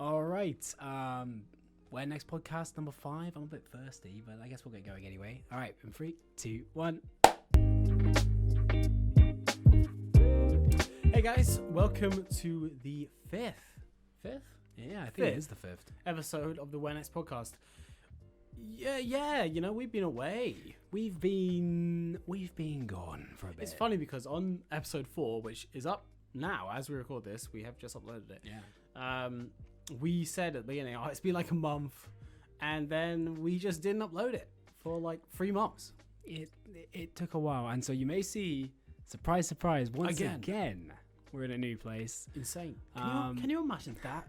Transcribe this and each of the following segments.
All right. We're next podcast number 5. I'm a bit thirsty, but I guess we'll get going anyway. All right. In 3, 2, 1. Hey guys, welcome to the fifth. Yeah, I think it is the 5th episode of the Where Next podcast. Yeah. You know, we've been away. We've been gone for a bit. It's funny because on episode 4, which is up now as we record this, we have just uploaded it. Yeah. We said at the beginning, it's been like a month, and then we just didn't upload it for like 3 months. It took a while, and so you may see, surprise, once again we're in a new place. Insane. Can you imagine that?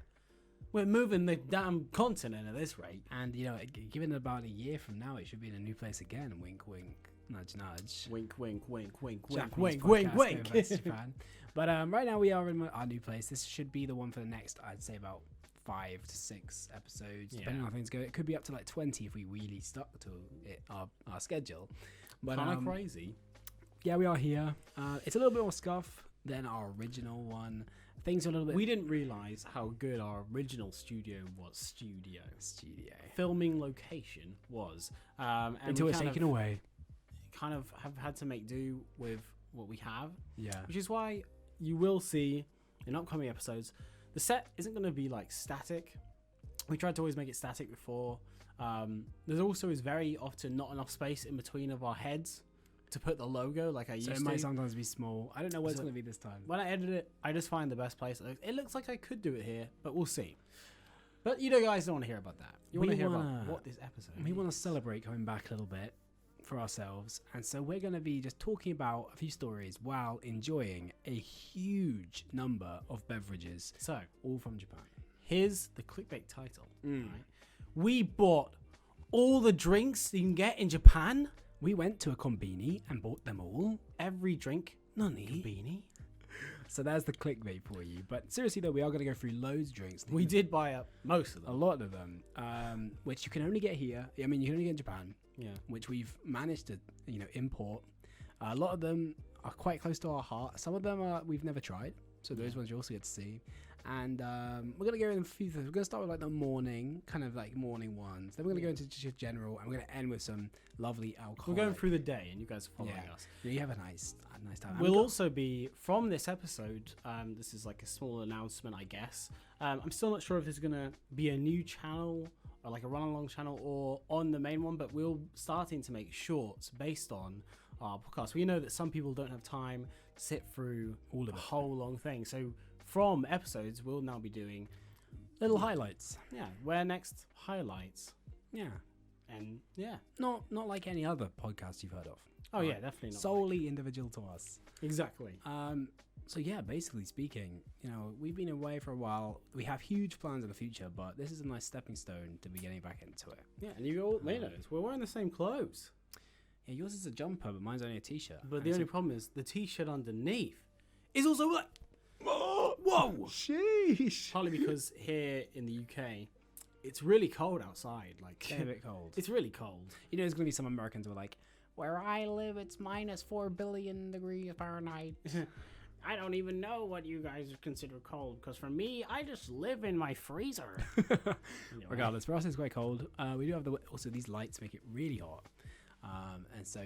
We're moving the damn continent at this rate. And, you know, given about a year from now, it should be in a new place again. Wink, wink, nudge, nudge. Wink, wink, wink, wink, Japanese wink, podcast wink, going wink. back to Japan. But right now we are in our new place. This should be the one for the next, I'd say, about 5 to 6 episodes, depending on how things go. It could be up to like 20 if we really stuck to it, our schedule. But kind of crazy. Yeah, we are here. It's a little bit more scuff than our original one. Things are a little bit... We didn't realize how good our original studio was. Studio. Filming location was. And until it's taken away. Kind of have had to make do with what we have. Yeah. Which is why you will see in upcoming episodes, the set isn't going to be like static. We tried to always make it static before. There's also is very often not enough space in between of our heads to put the logo like I used to. So it might sometimes be small. I don't know what it's going to be this time. When I edit it, I just find the best place. It looks like I could do it here, but we'll see. But you guys don't want to hear about that. You want to hear about what this episode is. We want to celebrate coming back a little bit for ourselves. And so we're going to be just talking about a few stories while enjoying a huge number of beverages. So, all from Japan. Here's the clickbait title. Right? We bought all the drinks you can get in Japan. We went to a konbini and bought them all. Every drink. Nani? Konbini. So there's the clickbait for you. But seriously though, we are going to go through loads of drinks. We did buy up most of them. A lot of them. Which you can only get here. I mean, you can only get in Japan. Yeah. Which we've managed to, import. A lot of them are quite close to our heart. Some of them we've never tried. So those ones you also get to see. And we're going to go in a few things. We're going to start with like the morning ones. Then we're going to go into just general. And we're going to end with some lovely alcohol. We're going through the day and you guys are following us. You have a nice time. We'll also be, from this episode, this is like a small announcement, I guess. I'm still not sure if this is going to be a new channel or like a run-along channel or on the main one, but we're starting to make shorts based on our podcast. We know that some people don't have time to sit through all of the whole long thing. So from episodes, we'll now be doing little highlights. Yeah, Where Next highlights. Yeah. And yeah. Not like any other podcast you've heard of. Oh yeah, definitely not. Solely individual to us. Exactly. So yeah, basically speaking, we've been away for a while. We have huge plans in the future, but this is a nice stepping stone to be getting back into it. Yeah, and you all may notice we're wearing the same clothes. Yeah, yours is a jumper, but mine's only a t-shirt. But the only problem is the t-shirt underneath is also like, whoa, sheesh. Partly because here in the UK, it's really cold outside. Like a bit cold. It's really cold. There's gonna be some Americans who are like, where I live, it's minus 4 billion degrees Fahrenheit. I don't even know what you guys consider cold, because for me, I just live in my freezer. Regardless, for us it's quite cold. We do have also these lights make it really hot, and so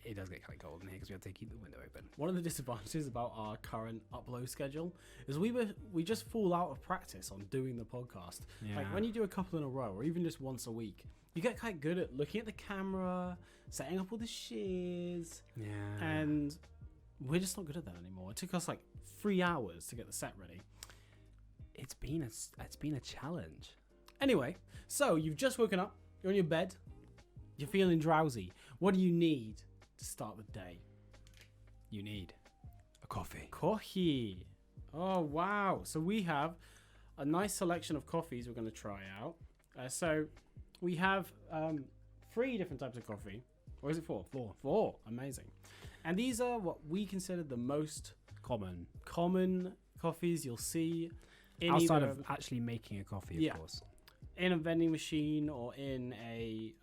it does get kind of cold in here because we have to keep the window open. One of the disadvantages about our current upload schedule is we just fall out of practice on doing the podcast. Yeah. Like when you do a couple in a row, or even just once a week, you get quite good at looking at the camera, setting up all the shiz. Yeah. And we're just not good at that anymore. It took us like 3 hours to get the set ready. It's been a challenge. Anyway, so you've just woken up, you're on your bed, you're feeling drowsy. What do you need to start the day? You need a coffee. Coffee. Oh wow. So we have a nice selection of coffees we're going to try out. So we have 3 different types of coffee. Or is it 4? 4. Amazing. And these are what we consider the most common coffees you'll see in outside of actually making a coffee, of course. In a vending machine or in a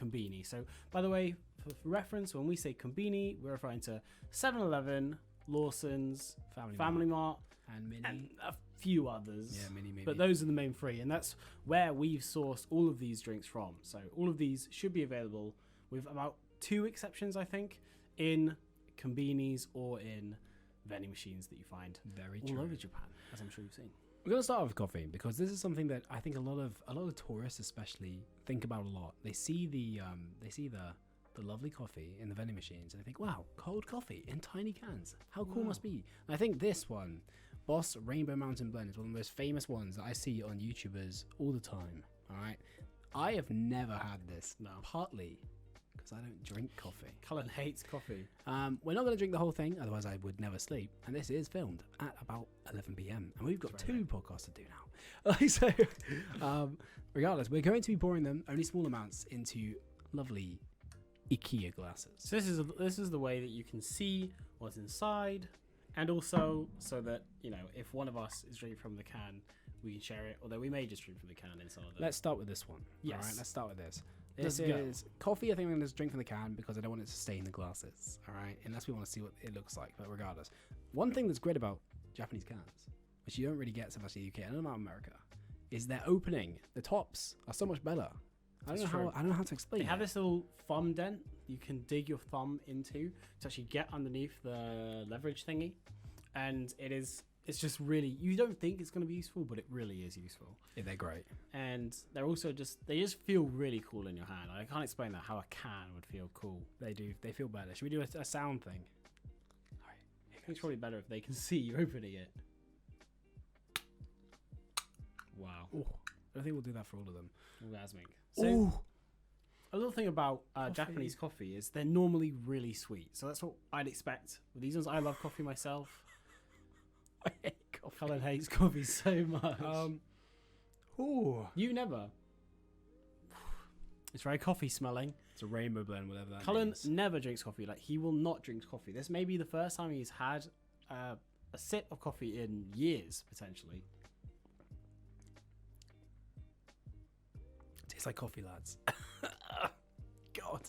konbini. So, by the way, for reference, when we say konbini, we're referring to 7-Eleven, Lawson's, Family Mart, and Mini. and a few others. Yeah, maybe. But those are the main three, and that's where we've sourced all of these drinks from. So all of these should be available, with about 2 exceptions, I think, in konbinis or in vending machines that you find Very all true. over Japan, as I'm sure you've seen. We're gonna start with coffee because this is something that I think a lot of tourists, especially, think about a lot. They see the lovely coffee in the vending machines and they think, "Wow, cold coffee in tiny cans. How cool Wow. must be?" And I think this one, Boss Rainbow Mountain Blend, is one of the most famous ones that I see on YouTubers all the time. All right, I have never had this. No. Partly because I don't drink coffee. Cullen hates coffee. We're not going to drink the whole thing, otherwise I would never sleep. And this is filmed at about 11 p.m. And we've got That's very 2 podcasts to do now. So, regardless, we're going to be pouring them only small amounts into lovely IKEA glasses. So this is the way that you can see what's inside, and also so that, you know, if one of us is drinking from the can, we can share it. Although we may just drink from the can in some of them. Let's start with this one. Yes. All right, let's start with this. Let's This go. is coffee. I think I'm going to drink from the can because I don't want it to stain the glasses. All right, unless we want to see what it looks like. But regardless, one thing that's great about Japanese cans, which you don't really get so much in the UK and about America, is their opening. The tops are so much better. I don't know how to explain. They have it. this little thumb dent you can dig your thumb into to actually get underneath the leverage thingy, and it's just really, you don't think it's going to be useful, but it really is useful. Yeah, they're great. And they're also they just feel really cool in your hand. I can't explain that, how a can would feel cool. They do. They feel better. Should we do a sound thing? All right. I think it's probably better if they can see you opening it. Wow. Ooh, I think we'll do that for all of them. Orgasmic. So, a little thing about Japanese coffee is they're normally really sweet. So that's what I'd expect with these ones. I love coffee myself. I hate coffee. Cullen hates coffee so much. Ooh. You never. It's very coffee smelling. It's a rainbow blend, whatever that Cullen means. never drinks coffee. Like, he will not drink coffee. This may be the first time he's had a sip of coffee in years, potentially. Tastes like coffee, lads. God.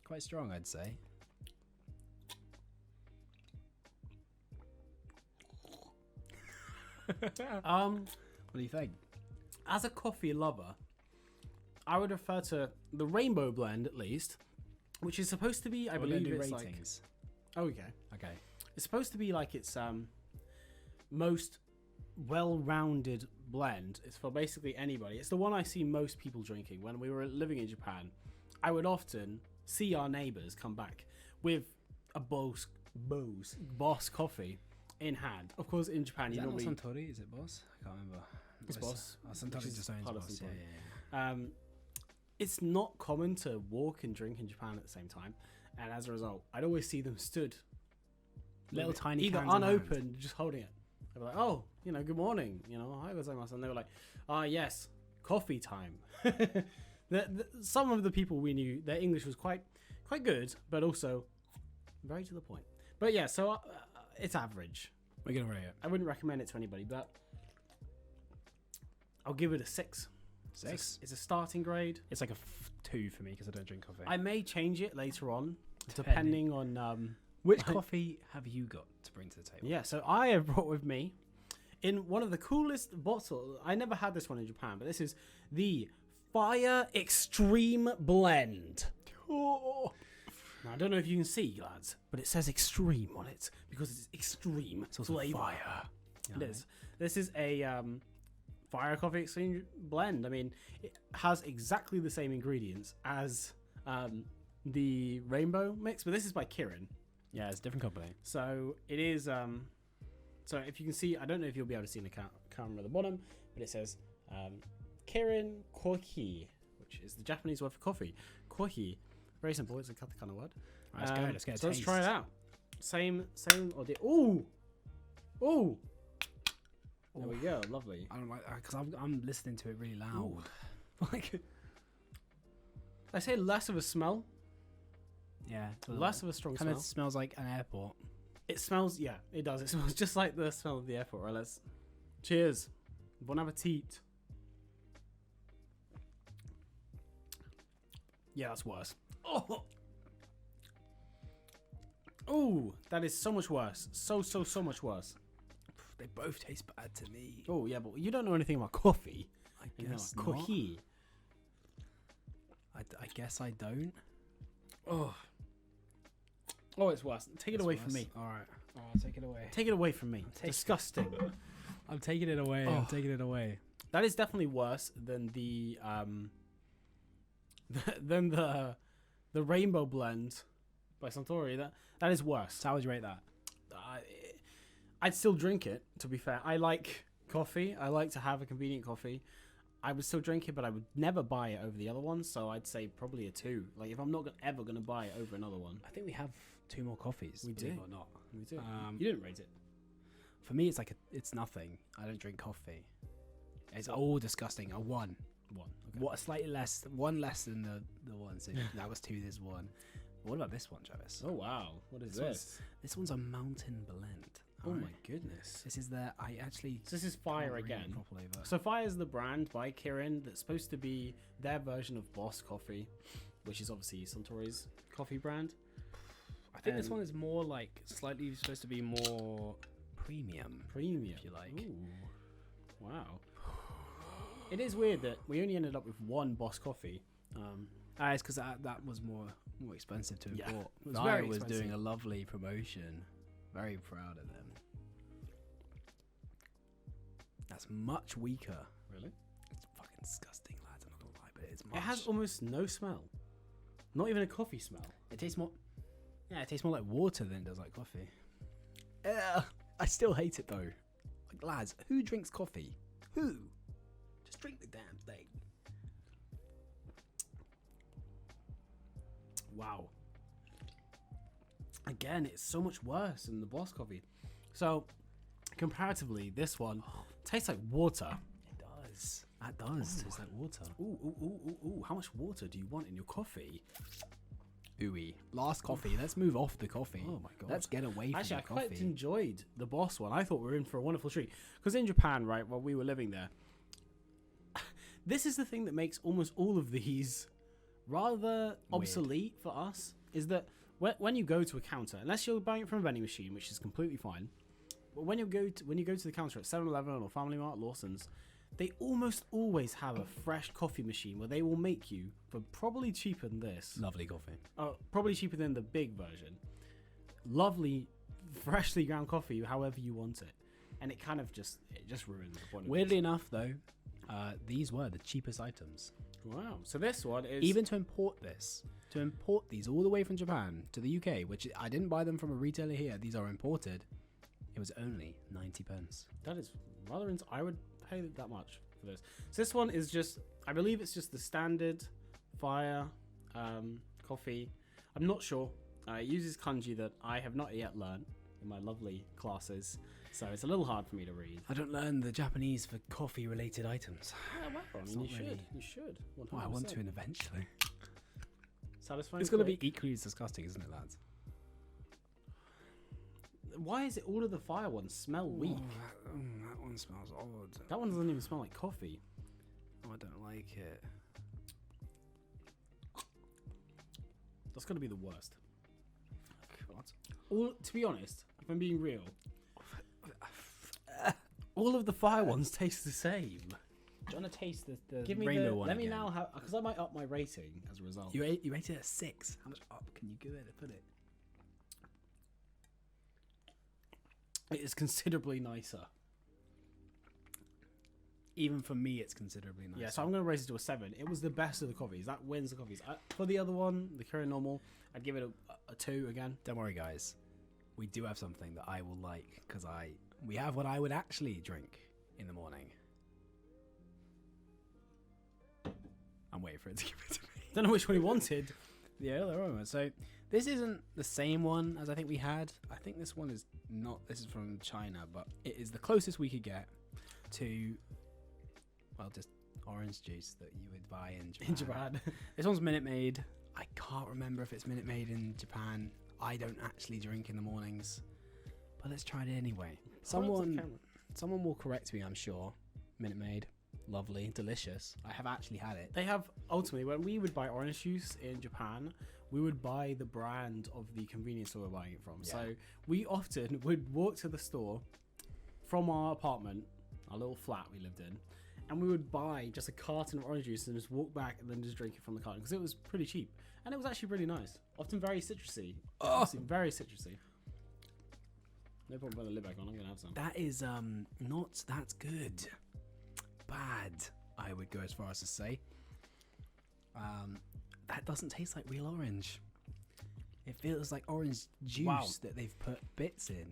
Quite strong, I'd say. What do you think? As a coffee lover, I would refer to the rainbow blend, at least, which is supposed to be, I We're gonna believe do it's ratings. like... Oh, okay. Okay. It's supposed to be like its most well-rounded blend. It's for basically anybody. It's the one I see most people drinking. When we were living in Japan, I would often see our neighbors come back with a Boss coffee in hand. Of course, in Japan, Is you that not normally... Suntory? Is it Boss? I can't remember. It's Boss, Oh, which Suntory is just owns part of Boss. Yeah, Suntory. yeah, It's not common to walk and drink in Japan at the same time, and as a result, I'd always see them stood, Little with it tiny either cans in hand. unopened, just holding it. I'd be like, "Oh, you know, good morning, you know, hi gozaimasu," and they were like, "Ah, yes, coffee time." Some of the people we knew, their English was quite good, but also very to the point. But yeah, so it's average. We're gonna rate it. I wouldn't recommend it to anybody, but I'll give it a 6. 6. It's a starting grade. It's like a 2 for me because I don't drink coffee. I may change it later on, Depending. depending on Which coffee have you got to bring to the table? yeah. So I have brought with me in one of the coolest bottles. I never had this one in Japan, but this is the Fire Extreme Blend. Oh. Now, I don't know if you can see, lads, but it says extreme on it because it's extreme It's also flavor. fire. It is. This is a Fire Coffee Extreme Blend. I mean, it has exactly the same ingredients as the Rainbow Mix, but this is by Kirin. Yeah, it's a different company. So it is. So if you can see, I don't know if you'll be able to see in the camera at the bottom, but it says Kirin Kohi, which is the Japanese word for coffee. Kohi, very simple. It's a katakana word. Right, let's go. Let's get a So let's try it taste. out. Same ordeal. Ooh. There we go. Lovely. I don't like because I'm listening to it really loud. Like, I say less of a smell, yeah, less of a strong kind smell. of smells like an airport. It smells, yeah, it does. It smells just like the smell of the airport. Right, let's. Cheers. Bon appetit. Yeah, that's worse. Oh, that is so much worse. So much worse. they both taste bad to me. Oh yeah, but you don't know anything about coffee. I You know, guess like not. coffee. I guess I don't. Oh, it's worse. Take it It's away from worse. me. All right. Take it away. Take it away from me. Disgusting. I'm taking it away. Oh. I'm taking it away. That is definitely worse than the than the rainbow blend by Suntory. That is worse. So how would you rate that? I'd still drink it. To be fair, I like coffee. I like to have a convenient coffee. I would still drink it, but I would never buy it over the other one. So I'd say probably a 2. Like if I'm not ever gonna buy it over another one. I think we have 2 more coffees. We believe do. it or not. Me too. Um, You didn't rate it. For me, it's like it's nothing. I don't drink coffee. It's all disgusting. A 1. 1. Okay. What? Slightly less. 1 less than the one. So that was 2. This 1. What about this one, Travis? Oh wow! What is This one's- This one's a mountain blend. Oh Alright. my goodness! This is the. I actually. So this is can't Fire read it again. properly, but So Fire is the brand by Kirin that's supposed to be their version of Boss Coffee, which is obviously Suntory's coffee brand. I think this Um, one is more like slightly supposed to be more premium. Premium, If you like. Ooh. Wow. It is weird that we only ended up with 1 Boss Coffee. It's because that was more expensive to Yeah, import. it was Fire very was expensive. doing a lovely promotion. Very proud of them. That's much weaker. Really? It's fucking disgusting, lads. I'm not gonna lie, but it's much. It has almost no smell. Not even a coffee smell. It tastes more. Yeah, it tastes more like water than it does like coffee. I still hate it though. Like lads, who drinks coffee? Who? Just drink the damn thing. Wow. Again, it's so much worse than the Boss Coffee. So, comparatively, this one tastes like water. It does. That does taste like water. Ooh. How much water do you want in your coffee? Ooey. Last coffee. Let's move off the coffee. Oh my God. Let's get away from Actually, I the coffee. quite enjoyed the Boss one. I thought we were in for a wonderful treat. Because in Japan, right, while we were living there, this is the thing that makes almost all of these rather obsolete for us, is that when you go to a counter, unless you're buying it from a vending machine, which is completely fine, but when you go to the counter at 7-Eleven or Family Mart, Lawson's, they almost always have a fresh coffee machine where they will make you, for probably cheaper than this, Lovely coffee. probably cheaper than the big version, lovely, freshly ground coffee however you want it. And it kind of just ruins the point of Weirdly enough, though, these were the cheapest items. it. Wow. So this one is... Even to import these all the way from Japan to the UK, which I didn't buy them from a retailer here. These are imported. It was only 90 pence. That is rather... I would pay that much for this. So this one is just... I believe it's just the standard Fire coffee. I'm not sure. It uses kanji that I have not yet learned in my lovely classes. So it's a little hard for me to read. I don't learn the Japanese for coffee-related items. Yeah, well, I It's mean, not you should. really- You should. 100%. Well, I want to eventually. Satisfying. It's going to be quick. equally as disgusting, isn't it, lads? Why is it all of the Fire ones smell weak? That one smells odd. That one doesn't even smell like coffee. Oh, I don't like it. That's going to be the worst. God. To be honest, if I'm being real, all of the Fire ones taste the same. Do you want to taste the Give me rainbow the. one Let me again? now have, because I might up my rating as a result. You rated it a 6. How much up can you give it? Put it. It is considerably nicer. Even for me, it's considerably nicer. Yeah, so I'm going to raise it to a 7. It was the best of the coffees. That wins the coffees. For the other one, the Kirin Normal, I'd give it a 2 again. Don't worry, guys. We do have something that I will like because we have what I would actually drink in the morning. I'm waiting for it to give it to me. Don't know which one he wanted. Yeah, there are. So this isn't the same one as I think we had. I think this one is not. This is from China, but it is the closest we could get to, well, just orange juice that you would buy in Japan. In Japan. This one's Minute Maid. I can't remember if it's Minute Maid in Japan. I don't actually drink in the mornings, but let's try it anyway. Someone will correct me, I'm sure. Minute Maid, lovely, delicious. I have actually had it. They have, ultimately, when we would buy orange juice in Japan, we would buy the brand of the convenience store we're buying it from. Yeah. So we often would walk to the store, from our apartment, our little flat we lived in, and we would buy just a carton of orange juice and just walk back and then just drink it from the carton because it was pretty cheap and it was actually really nice. Often very citrusy. Honestly, very citrusy. No problem putting the lid back on. I'm gonna have some. That is not that good. Bad, I would go as far as to say. That doesn't taste like real orange. It feels like orange juice that they've put bits in.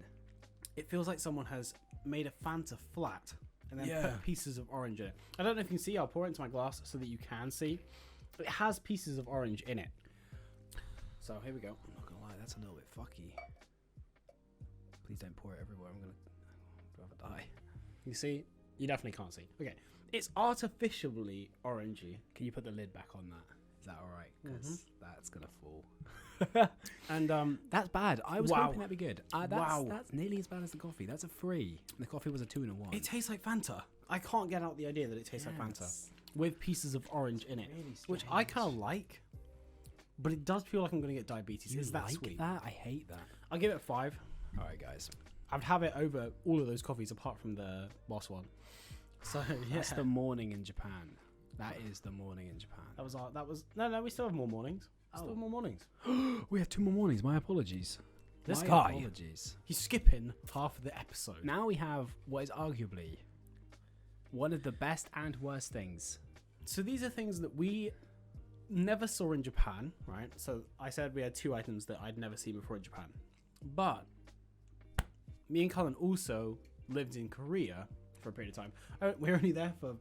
It feels like someone has made a Fanta flat and then Yeah. put pieces of orange in it. I don't know if you can see. I'll pour it into my glass so that you can see. It has pieces of orange in it. So here we go. I'm not gonna lie, that's a little bit fucky. Please don't pour it everywhere. I'm gonna die. You see? You definitely can't see. Okay. It's artificially orangey. Can you put the lid back on that? Is that all right? Because that's gonna fall. And That's bad. I was Wow. hoping that'd be good. That's nearly as bad as the coffee. That's a 3. The coffee was a 2 and a 1. it tastes like Fanta. I can't get out the idea that it tastes like Fanta with pieces of orange in it, really which I strange. kind of like. But it does feel like I'm going to get diabetes. You Is that like sweet? that? I hate that. I'll give it a 5. All right, guys. I'd have it over all of those coffees apart from the boss one. So yeah, That's the morning in Japan. That is the morning in Japan. that was no. We still have more mornings. Still have more mornings. We have 2 more mornings. My apologies. This My guy. apologies. He's skipping half of the episode. Now we have what is arguably one of the best and worst things. So these are things that we never saw in Japan, right? So I said we had 2 items that I'd never seen before in Japan. But me and Cullen also lived in Korea for a period of time. We were only there for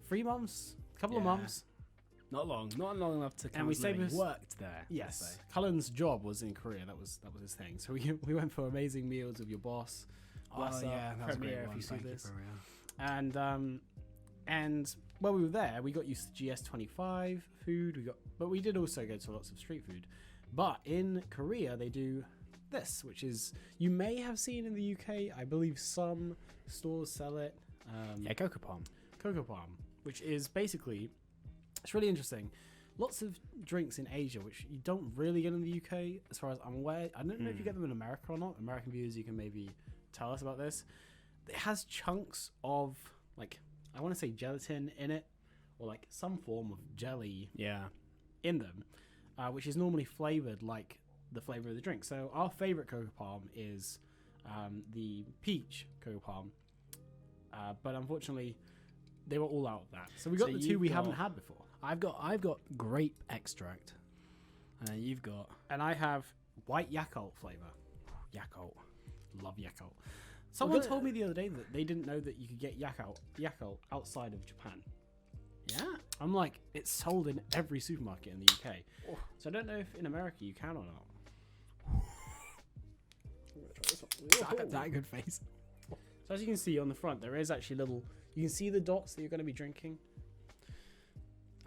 3 months, a couple of Yeah. months. Not long enough to. And we stayed with- worked there. Yes, let's say. Cullen's job was in Korea. That was his thing. So we went for amazing meals with your boss. Bless up, that was a Premiere, great if one. you see Thank this. you, Premiere. And while we were there, we got used to GS25 food. But we did also go to lots of street food. But in Korea, they do this, which is you may have seen in the UK. I believe some stores sell it. Yeah, Cocoa Palm. Cocoa Palm, which is basically, it's really interesting. Lots of drinks in Asia, which you don't really get in the UK, as far as I'm aware. I don't know if you get them in America or not. American viewers, you can maybe tell us about this. It has chunks of, like, I want to say gelatin in it, or like some form of jelly Yeah. in them, which is normally flavored like the flavor of the drink. So our favorite Cocoa Palm is the peach Cocoa Palm, but unfortunately they were all out of that. So we got So the 2 you've we got- haven't had before, I've got grape extract, and then you've got and I have white Yakult flavor. Yakult. Love Yakult. Someone the- told me the other day that they didn't know that you could get Yakult outside of Japan. Yeah. I'm like, it's sold in every supermarket in the UK. So I don't know if in America you can or not. That a good face. So as you can see on the front, there is actually little. You can see the dots that you're going to be drinking.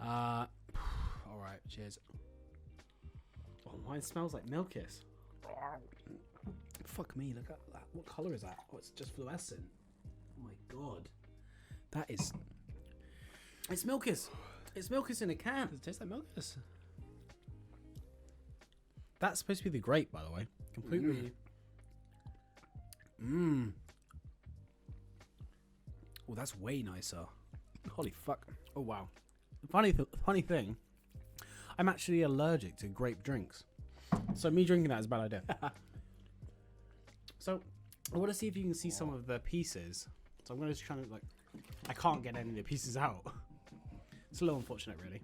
All right. Cheers. Oh, mine smells like Milkis. Fuck me. Look at that. What color is that? Oh, it's just fluorescent. Oh my god. That is. It's Milkis. It's Milkis in a can. Does it taste like Milkis? That's supposed to be the grape, by the way. Completely. Mmm. Oh, that's way nicer. Holy fuck. Oh wow. Funny thing. I'm actually allergic to grape drinks, so me drinking that is a bad idea. So I want to see if you can see some of the pieces. So I'm going to try to like. I can't get any of the pieces out. It's a little unfortunate, really.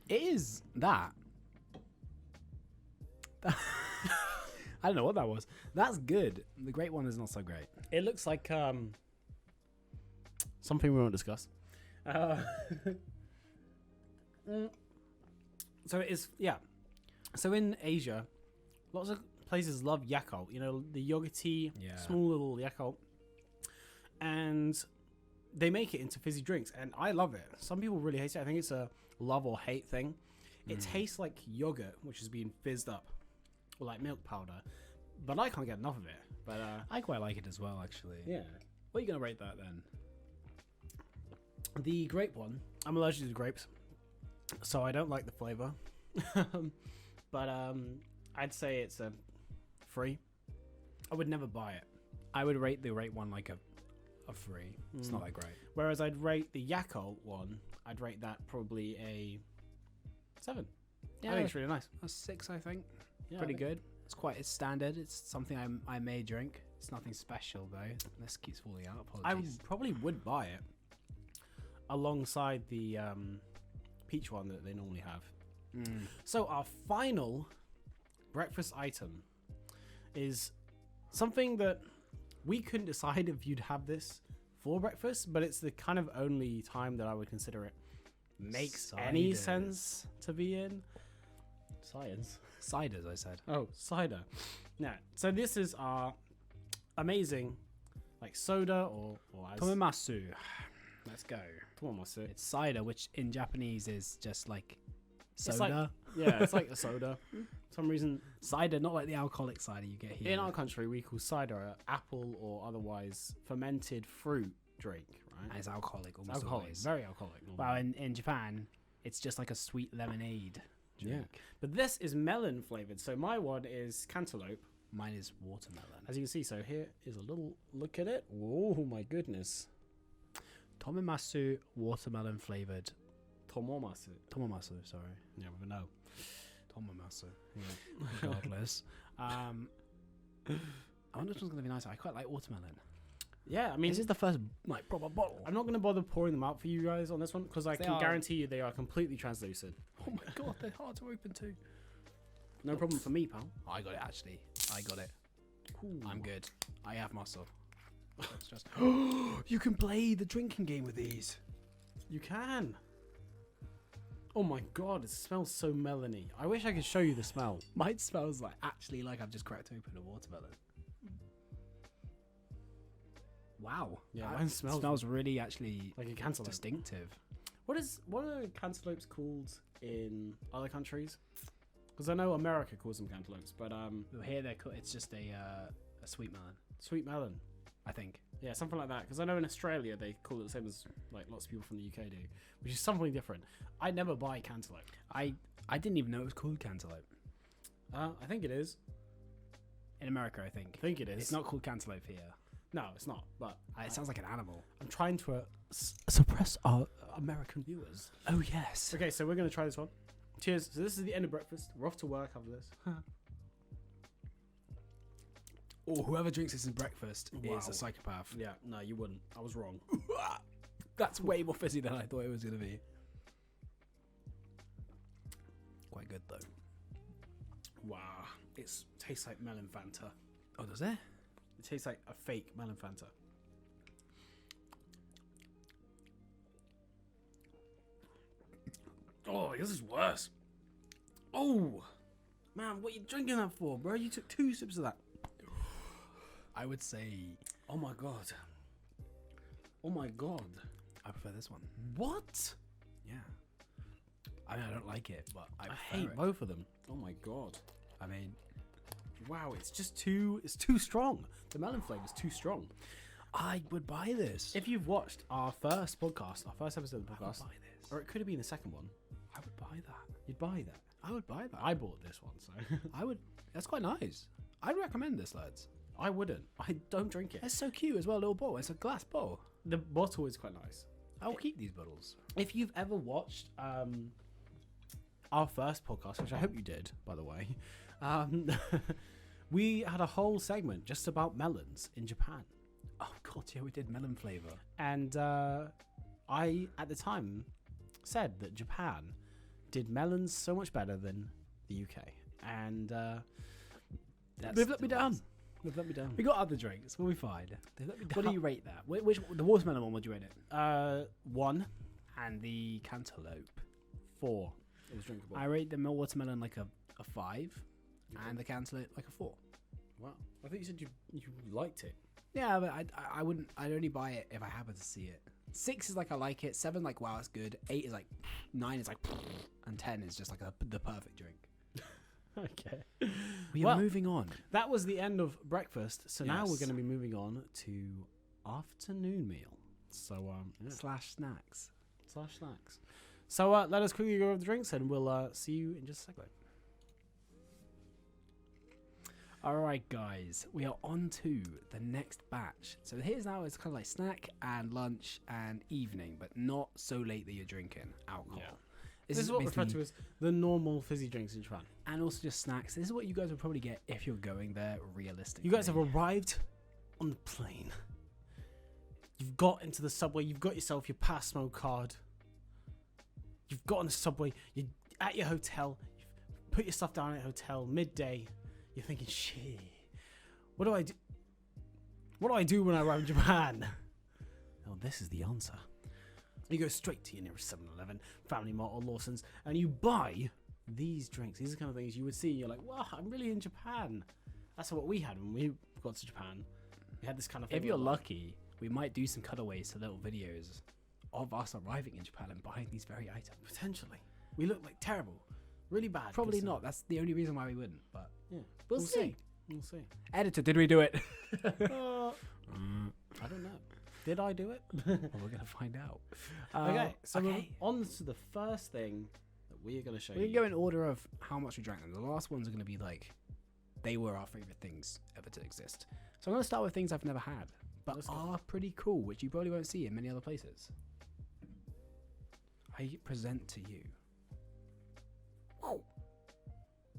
It is that. I don't know what that was. That's good. The great one is not so great. It looks like something we won't discuss. So it is, yeah. So in Asia, lots of places love Yakult. You know, the yogurty, Yeah. small little Yakult, and they make it into fizzy drinks, and I love it. Some people really hate it. I think it's a love or hate thing. It tastes like yogurt, which is being fizzed up, or like milk powder, but I can't get enough of it. But I quite like it as well, actually. yeah. What are you going to rate that then? The grape one, I'm allergic to grapes, so I don't like the flavor. But I'd say it's a 3. I would never buy it. I would rate the rate one like a 3. It's not that great. Whereas I'd rate the Yakult one, I'd rate that probably a 7. I think it's really nice. A 6, I think. Yeah, Pretty good. It's standard. It's something I may drink. It's nothing special though. This keeps falling out. Apologies. Probably would buy it alongside the peach one that they normally have. So our final breakfast item is something that we couldn't decide if you'd have this for breakfast, but it's the kind of only time that I would consider it makes any Ciders. sense to be in. Science. Ciders, I said. Oh, cider. Yeah. So this is our amazing, like soda or as Tomemasu. Let's go. Tomemasu. It's cider, which in Japanese is just like It's soda. Yeah, it's like a soda. For some reason, Cider, not like the alcoholic cider you get here. in our country, we call cider an apple or otherwise fermented fruit drink, right? And it's alcoholic almost Alcoholic, always. very alcoholic. normally. Well, in Japan, it's just like a sweet lemonade drink. But this is melon flavored. So my one is cantaloupe, Mine is watermelon. as you can see. So here is a little look at it. Oh my goodness. Tomemasu watermelon flavored. Tomomasu. Tomemasu, sorry. Yeah, with an O. Tomemasu. Regardless. I wonder if this one's going to be nice. I quite like watermelon. Yeah, I mean, This is the first like proper bottle. I'm not going to bother pouring them out for you guys on this one because I They can are- guarantee you they are completely translucent. Oh my god, they're hard to open too. No problem for me, pal. I got it actually. I got it. I'm good. I have muscle. It's just you can play the drinking game with these. You can. Oh my god, it smells so melony. I wish I could show you the smell. Mine smells like actually like I've just cracked open a watermelon. Wow. Yeah, That mine smells really actually like a cantaloupe. distinctive. What are cantaloupes called in other countries? Because I know America calls them cantaloupes, but Here it's just a sweet melon, sweet melon. I think. Yeah, something like that. Because I know in Australia they call it the same as like lots of people from the UK do, which is something different. I never buy cantaloupe. I didn't even know it was called cantaloupe. I think it is. In America, I think. I think it is. It's not called cantaloupe here. No, it's not. But It sounds like an animal. I'm trying to suppress our American viewers. Oh yes. Okay, so we're gonna try this one. Cheers. So this is the end of breakfast. We're off to work after this. Or whoever drinks this in breakfast Wow. is a psychopath. Yeah, no, you wouldn't. I was wrong. That's way more fizzy than I thought it was gonna be. Quite good though. Wow, it tastes like melon Fanta. Oh, does it? It tastes like a fake melon Fanta. Oh, this is worse. Oh, man, what are you drinking that for, bro? You took 2 sips of that. I would say Oh my god. Oh my god. I prefer this one. What? Yeah. I mean, I don't like it, but I I prefer hate it. both of them. Oh my god. I mean, Wow, it's just too. It's too strong. The melon flavor is too strong. I would buy this. If you've watched our first podcast, our first episode of the I would podcast, buy this. or it could have been the second one, I would buy that. you'd buy that. I would buy that. I bought this one, so I would. That's quite nice. I'd recommend this, lads. I wouldn't. I don't drink it. It's so cute as well, little bottle. It's a glass bottle. The bottle is quite nice. I'll keep these bottles. If you've ever watched our first podcast, which I hope you did, by the way, we had a whole segment just about melons in Japan. Oh god, yeah, we did melon flavor. And I, at the time, said that Japan did melons so much better than the UK. And they've let me down. They've let me down. We got other drinks. We'll be fine. They've let me What do you rate that? Which the watermelon one? Would you rate it? 1, And the cantaloupe. 4. It was drinkable. I rate the watermelon like a 5, and the cantaloupe like a 4. Wow. I think you said you liked it. Yeah, but I wouldn't. I'd only buy it if I happen to see it. 6 is like I like it. 7 like wow, it's good. 8 is like 9 is like, and 10 is just like the perfect drink. Okay. We Well- are moving on. That was the end of breakfast. So now we're Yes. going to be moving on to afternoon meal. So yeah. Slash snacks. Slash snacks. So let us quickly go over the drinks and we'll see you in just a second. All right, guys, we are on to the next batch. So here's now it's kind of like snack and lunch and evening, but not so late that you're drinking alcohol. Yeah. This is what we refer to as the normal fizzy drinks in Japan. and also just snacks. This is what you guys would probably get if you're going there realistically. You guys have arrived on the plane. You've got into the subway. You've got yourself your Passmo card. You've got on the subway. You're at your hotel. You've put your stuff down at your hotel midday. You're thinking, shit, what do I do? What do I do when I arrive in Japan? Oh, this is the answer. You go straight to your nearest 7-Eleven, Family Mart, or Lawson's, and you buy these drinks. These are the kind of things you would see. And you're like, wow, I'm really in Japan. That's what we had when we got to Japan. We had this kind of thing. If you're lucky, we might do some cutaways to little videos of us arriving in Japan and buying these very items. Potentially. We look like terrible. Really bad. Probably not. That's the only reason why we wouldn't. But Yeah. we'll see. We'll see. Editor, did we do it? I don't know. Did I do it? Well, we're gonna find out. Okay, so okay. we're on to the first thing that we are going to show We you. can go in order of how much we drank them. The last ones are gonna be like they were our favorite things ever to exist. So I'm gonna start with things I've never had, but Let's go. are pretty cool, which you probably won't see in many other places. I present to you.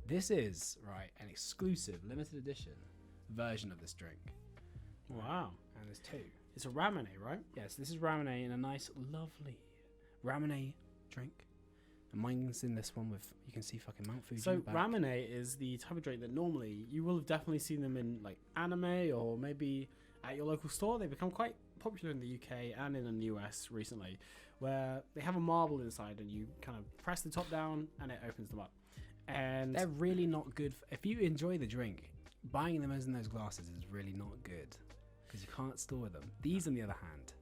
This is an exclusive limited edition version of this drink, Wow. and there's two. It's a ramen, right? Yes, this is ramen in a nice, lovely ramen drink. And mine's in this one with, you can see fucking Mount Fuji. So in the back. ramen is the type of drink that normally you will have definitely seen them in like anime or maybe at your local store. They become quite popular in the UK and in the US recently, where they have a marble inside and you kind of press the top down and it opens them up. And They're really not good. If you enjoy the drink, buying them as in those glasses is really not good because you can't store them. These, on the other hand,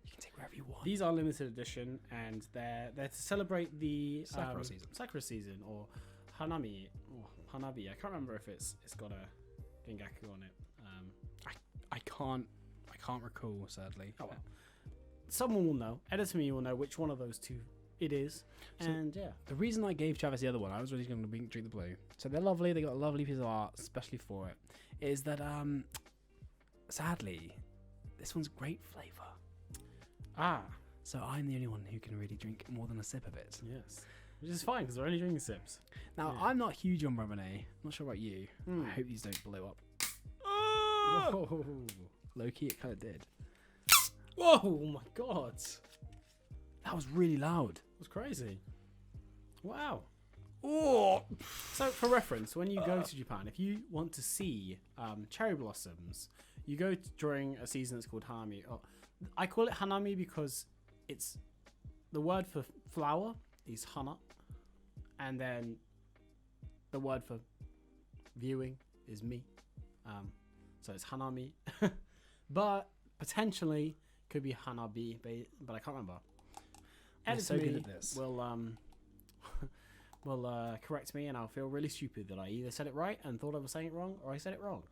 you can take wherever you want. these are limited edition and they're to celebrate the Sakura season. Sakura season or Hanami or Hanabi. I can't remember if it's got a Gengaku on it. I can't recall, sadly. Oh well. Someone will know. Editor me will know which one of those two it is. So- And yeah. The reason I gave Travis the other one, I was really going to drink the blue. So they're lovely. They got a lovely piece of art, especially for it. Is that sadly, this one's grape flavor. Ah, So I'm the only one who can really drink more than a sip of it. yes. Which is fine because they're only drinking sips. Now Yeah. I'm not huge on Ramonet. Not sure about you. Mm. I hope these don't blow up. Ah! Whoa. Low key, it kind of did. Whoa, my god. That was really loud. That was crazy. Wow. Oh, So, for reference, when you go to Japan, if you want to see cherry blossoms, you go during a season that's called Hanami. Oh, I call it Hanami because it's the word for flower is hana, and then the word for viewing is mi. So it's Hanami, but potentially could be Hanabi, but I can't remember. You're Editor so good me at this. will correct me, and I'll feel really stupid that I either said it right and thought I was saying it wrong, or I said it wrong.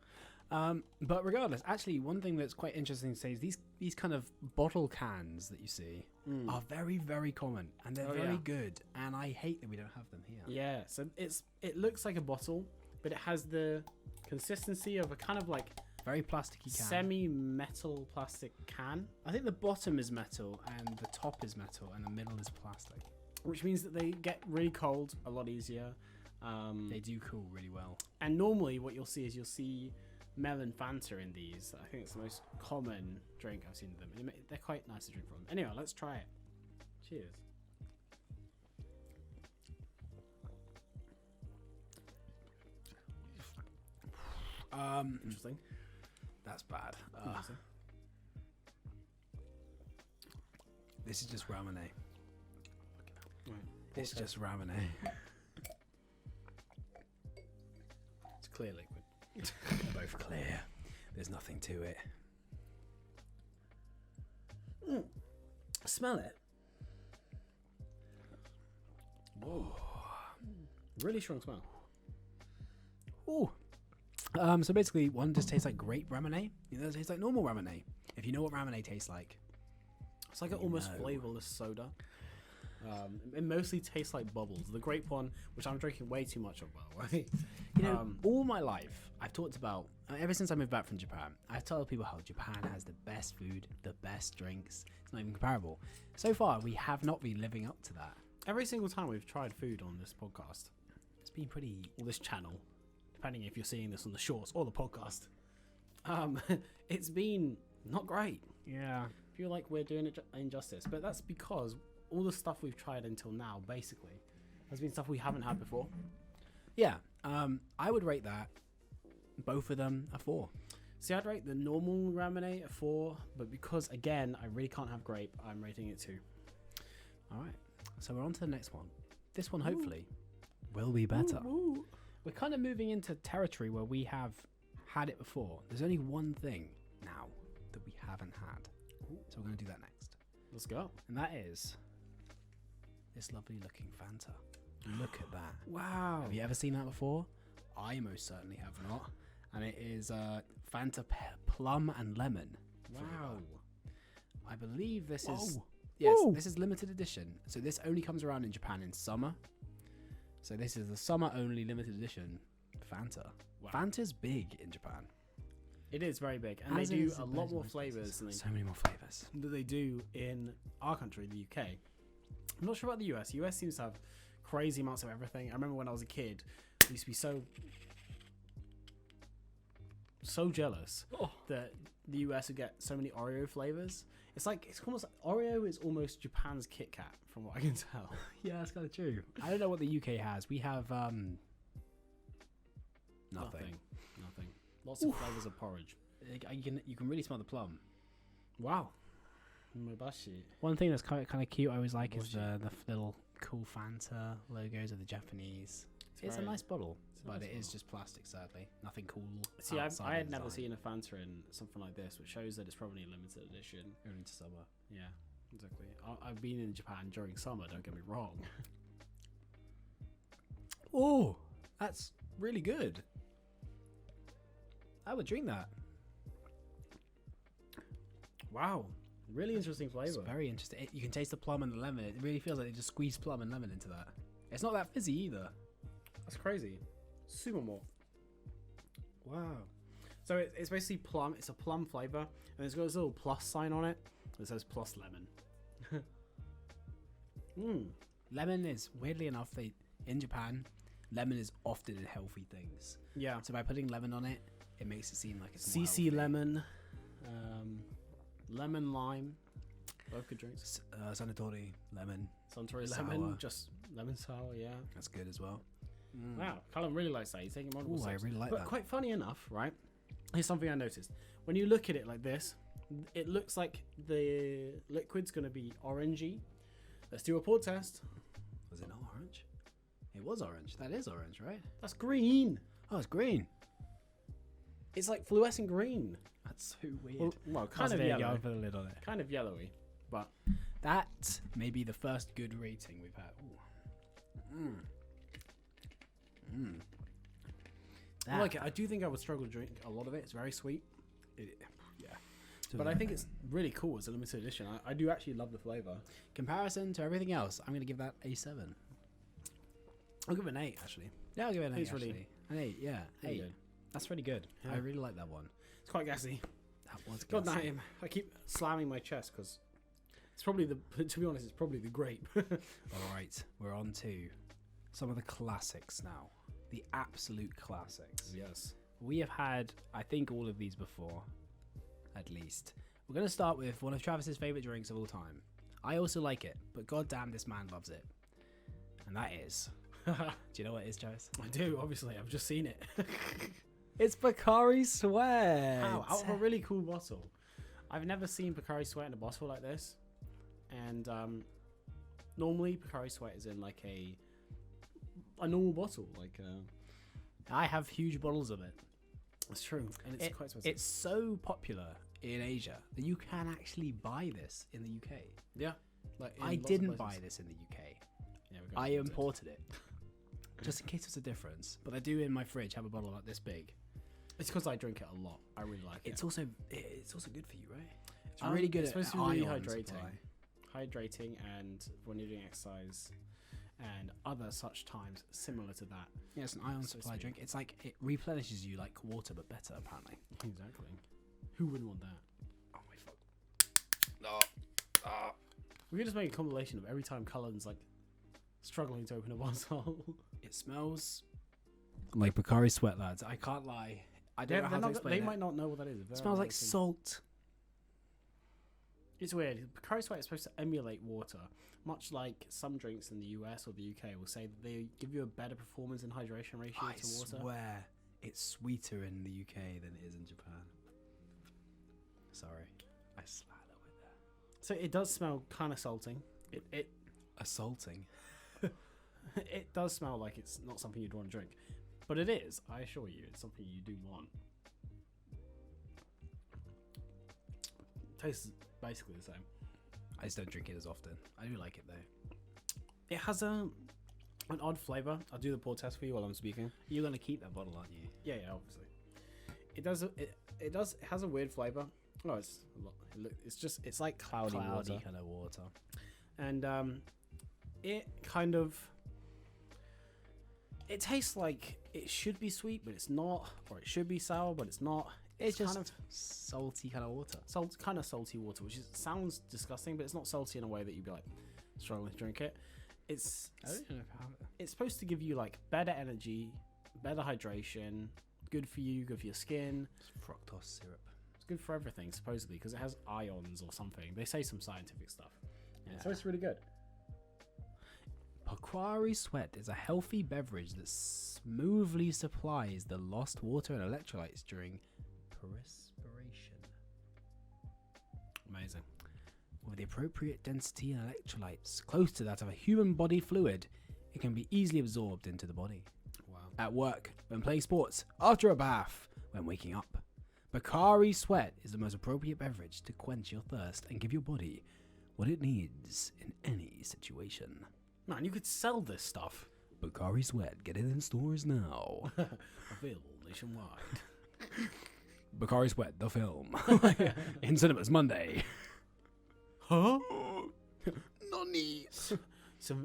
But regardless, actually, one thing that's quite interesting to say is these kind of bottle cans that you see are very, very common, and they're Oh, very yeah. good. And I hate that we don't have them here. Yeah, so it looks like a bottle, but it has the consistency of a kind of like Very plasticky can. semi-metal plastic can, I think the bottom is metal and the top is metal and the middle is plastic. which means that they get really cold a lot easier. They do cool really well. And normally what you'll see melon Fanta in these. I think it's the most common drink I've seen of them. They're quite nice to drink from. Anyway, let's try it. Cheers. Interesting. That's bad. Interesting. This is just ramen. Right. It's Pause just ramen. It's clear liquid. They're both clear. There's nothing to it. Smell it. Whoa. Really strong smell. Ooh. So basically, one just tastes like grape ramen. The other tastes like normal ramen. If you know what ramen tastes like, It's like an You almost know. flavorless soda. It mostly tastes like bubbles. The grape one, which I'm drinking way too much of, by the way. You know, all my life, I've talked about, ever since I moved back from Japan, I've told people how Japan has the best food, the best drinks. It's not even comparable. So far, we have not been living up to that. Every single time we've tried food on this podcast, It's been pretty... or this channel, depending if you're seeing this on the shorts or the podcast, it's been not great. Yeah. I feel like we're doing it injustice, but that's because all the stuff we've tried until now, basically, has been stuff we haven't had before. Yeah. I would rate that, both of them, a 4. See, I'd rate the normal ramen a 4, but because, again, I really can't have grape, I'm rating it 2. All right. So we're on to the next one. This one, hopefully, will be better. Ooh. We're kind of moving into territory where we have had it before. There's only one thing now that we haven't had. So we're going to do that next. Let's go. And that is this lovely looking Fanta. Look at that. Wow. Have you ever seen that before? I most certainly have not. And it is Fanta Plum and Lemon. Wow. I believe this is... Whoa. Yes, Whoa. this is limited edition. So this only comes around in Japan in summer. So this is the summer only limited edition Fanta. Wow. Fanta's big in Japan. It is very big, and As they do is a in lot most more places. flavors than So many more flavors. they do in our country, the UK. I'm not sure about the US. US seems to have crazy amounts of everything. I remember when I was a kid, I used to be so jealous that the US would get so many Oreo flavors. It's almost Oreo is almost Japan's Kit Kat, from what I can tell. Yeah, that's kind of true. I don't know what the UK has. We have nothing. Lots of flavors of porridge. You can really smell the plum. Wow. Mubashi. One thing that's kind of cute I always like is Mochi. the little cool Fanta logos of the Japanese. It's a very- nice bottle, it's a but nice it is bottle. just plastic, sadly. Nothing cool. See, outside I of had the never design. seen a Fanta in something like this, which shows that it's probably a limited edition. Only to summer. Yeah, exactly. I've been in Japan during summer, don't get me wrong. Oh, that's really good. I would drink that. Wow. Really interesting It's flavor. very interesting. You can taste the plum and the lemon. It really feels like they just squeezed plum and lemon into that. It's not that fizzy either. That's crazy. Super malt. Wow. So it's basically plum. It's a plum flavor, and it's got this little plus sign on it that says plus lemon. Lemon is, weirdly enough, in Japan, lemon is often in healthy things. Yeah. So by putting lemon on it, it makes it seem like it's more CC healthy. lemon, lemon lime, both good drinks. Sanatori, lemon. Suntory Sour. lemon, just lemon sour. Yeah. That's good as well. Wow, Callum really likes that. He's taking multiple Ooh, I sips. really like But that. quite funny enough, right? Here's something I noticed. When you look at it like this, it looks like the liquid's going to be orangey. Let's do a pour test. Was it not orange? It was orange. That is orange, right? That's green. Oh, it's green. It's like fluorescent green. That's so weird. Well kind of there you go, yellow. I'll put a lid on it. Kind of yellowy. But That may be the first good rating we've had. I like it. I do think I would struggle to drink a lot of it. It's very sweet. Yeah. But I think it's really cool as a limited edition. I do actually love the flavor. Comparison to everything else, I'm going to give that a 7. I'll give it an 8, actually. Yeah, I'll give it an 8, It's really- actually. An 8, yeah. Really 8. good. That's really good. Yeah. I really like that one. It's quite gassy. That was God gassy. damn. I keep slamming my chest because it's probably to be honest, it's probably the grape. All right, we're on to some of the classics now. The absolute classics. Yes. We have had, I think, all of these before, at least. We're going to start with one of Travis's favorite drinks of all time. I also like it, but goddamn, this man loves it. And that is... Do you know what it is, Travis? I do, obviously. I've just seen it. It's Pocari Sweat. Wow, out of a really cool bottle. I've never seen Pocari Sweat in a bottle like this. And normally Pocari Sweat is in like a normal bottle. I have huge bottles of it. That's true. And it's quite expensive. It's so popular in Asia that you can actually buy this in the UK. Yeah. Like in I lots of didn't places. buy this in the UK. Yeah, we're I going to imported it. Just in case there's a difference. But I do in my fridge have a bottle about this big. It's because I drink it a lot. I really like it. It's also good for you, right? It's really good It's at supposed to be really ion hydrating. supply. hydrating, and when you're doing exercise and other such times similar to that. Yeah, it's an ion So supply sweet. drink. It's like it replenishes you like water, but better apparently. Exactly. Who wouldn't want that? Oh my fuck! No. We could just make a compilation of every time Cullen's like struggling to open a bottle. It smells like Bakari Sweat, lads. I can't lie. I don't know how to explain they it. might not know what that is. It smells like salt. It's weird. Bakari Sweat is supposed to emulate water, much like some drinks in the US or the UK will say that they give you a better performance in hydration ratio I to water. swear it's sweeter in the UK than it is in Japan. Sorry, I slather with that. So it does smell kind of salting. It Assaulting. it does smell like it's not something you'd want to drink, but it is. I assure you, it's something you do want. Tastes basically the same. I just don't drink it as often. I do like it though. It has an odd flavor. I'll do the pour test for you while I'm speaking. You're gonna keep that bottle, aren't you? Yeah, obviously. It has a weird flavor. Oh, it's like cloudy water. kind of water. And it tastes like it should be sweet, but it's not, or it should be sour, but it's not. It's just kind of salty kind of water. kind of salty water, which sounds disgusting, but it's not salty in a way that you'd be like struggling to drink it. It's I don't know if I have it. it's supposed to give you like better energy, better hydration, good for you, good for your skin. It's fructose syrup. It's good for everything supposedly because it has ions or something. They say some scientific stuff. Yeah. So it's really good. Pocari Sweat is a healthy beverage that smoothly supplies the lost water and electrolytes during perspiration. Amazing. With the appropriate density and electrolytes close to that of a human body fluid, it can be easily absorbed into the body. Wow. At work, when playing sports, after a bath, when waking up. Pocari Sweat is the most appropriate beverage to quench your thirst and give your body what it needs in any situation. Man, you could sell this stuff. Pocari Sweat, get it in stores now. Available nationwide. Pocari Sweat, the film. In cinemas Monday. Huh? Nani? So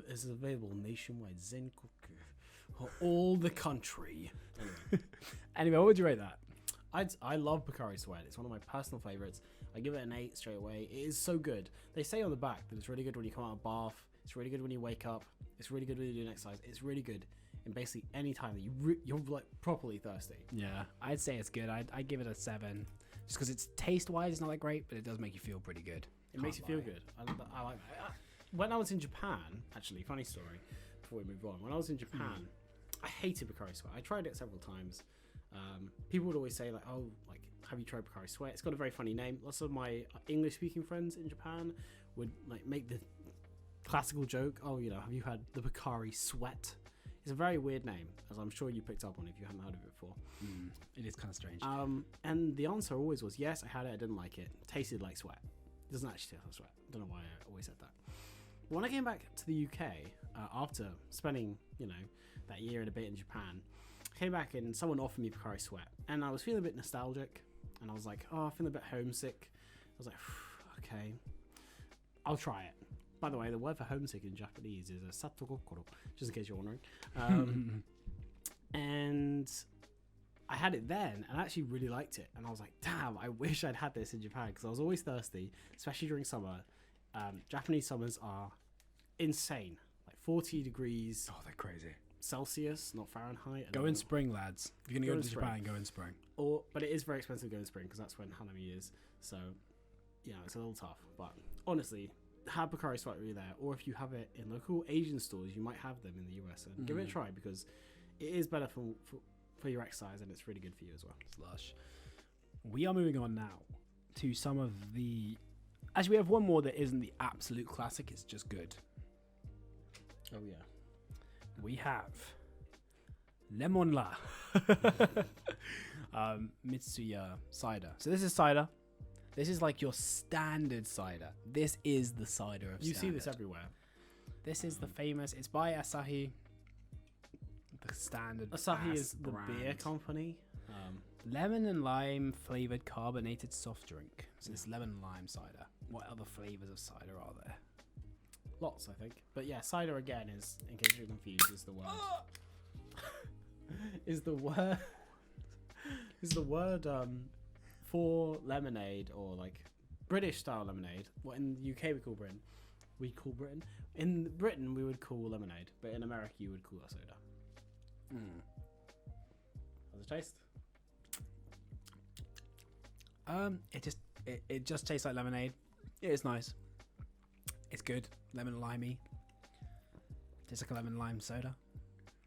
it's available nationwide. Zen Cooker for all the country. Anyway, Anyway, what would you rate that? I love Pocari Sweat. It's one of my personal favorites. I give it an 8 straight away. It is so good. They say on the back that it's really good when you come out of bath. It's really good when you wake up. It's really good when you do an exercise. It's really good in basically any time that you're like properly thirsty. Yeah, I'd say it's good. I'd give it a 7. Just because it's taste-wise, it's not that great, but it does make you feel pretty good. It makes you feel good. I like that. When I was in Japan, actually, funny story, before we move on. When I was in Japan, I hated Pocari Sweat. I tried it several times. People would always say, like, oh, like, have you tried Pocari Sweat? It's got a very funny name. Lots of my English-speaking friends in Japan would, like, make the classical joke, oh, you know, have you had the Pocari Sweat? It's a very weird name, as I'm sure you picked up on if you hadn't heard of it before. It is kind of strange. And the answer always was, yes, I had it, I didn't like it. Tasted like sweat. It doesn't actually taste like sweat. Don't know why I always said that. But when I came back to the UK, after spending, you know, that year and a bit in Japan, I came back and someone offered me Pocari Sweat. And I was feeling a bit nostalgic. And I was like, oh, I feel a bit homesick. I was like, okay, I'll try it. By the way, the word for homesick in Japanese is a satogokoro, just in case you're wondering. And I had it then, and I actually really liked it. And I was like, damn, I wish I'd had this in Japan, because I was always thirsty, especially during summer. Japanese summers are insane, like 40 degrees Oh, they're crazy. Celsius, not Fahrenheit. Go in spring, lads. If you're going to Go go in to spring. Japan, go in spring. But it is very expensive to go in spring, because that's when Hanami is. So, you know, it's a little tough. But honestly, have Pocari Sweat really there, or if you have it in local Asian stores, you might have them in the US, and give it a try, because it is better for your exercise, and it's really good for you as well. Slush. We are moving on now to some of the... Actually, we have one more that isn't the absolute classic, it's just good. Oh yeah. We have Lemon La Mitsuya cider. So this is cider. This is like your standard cider. This is the cider of You see standard. this everywhere. This is the famous. It's by Asahi. The standard. Asahi ass is the brand. beer company. Lemon and lime flavored carbonated soft drink. So it's lemon and lime cider. What other flavors of cider are there? Lots, I think. But yeah, cider again is, in case you're confused, is the word. is the word is the word for lemonade, or like British style lemonade. What in the UK we call Britain. We call Britain. In Britain we would call lemonade, but in America you would call it soda. How's it taste? It just tastes like lemonade. It is nice. It's good. Lemon limey. Tastes like a lemon lime soda.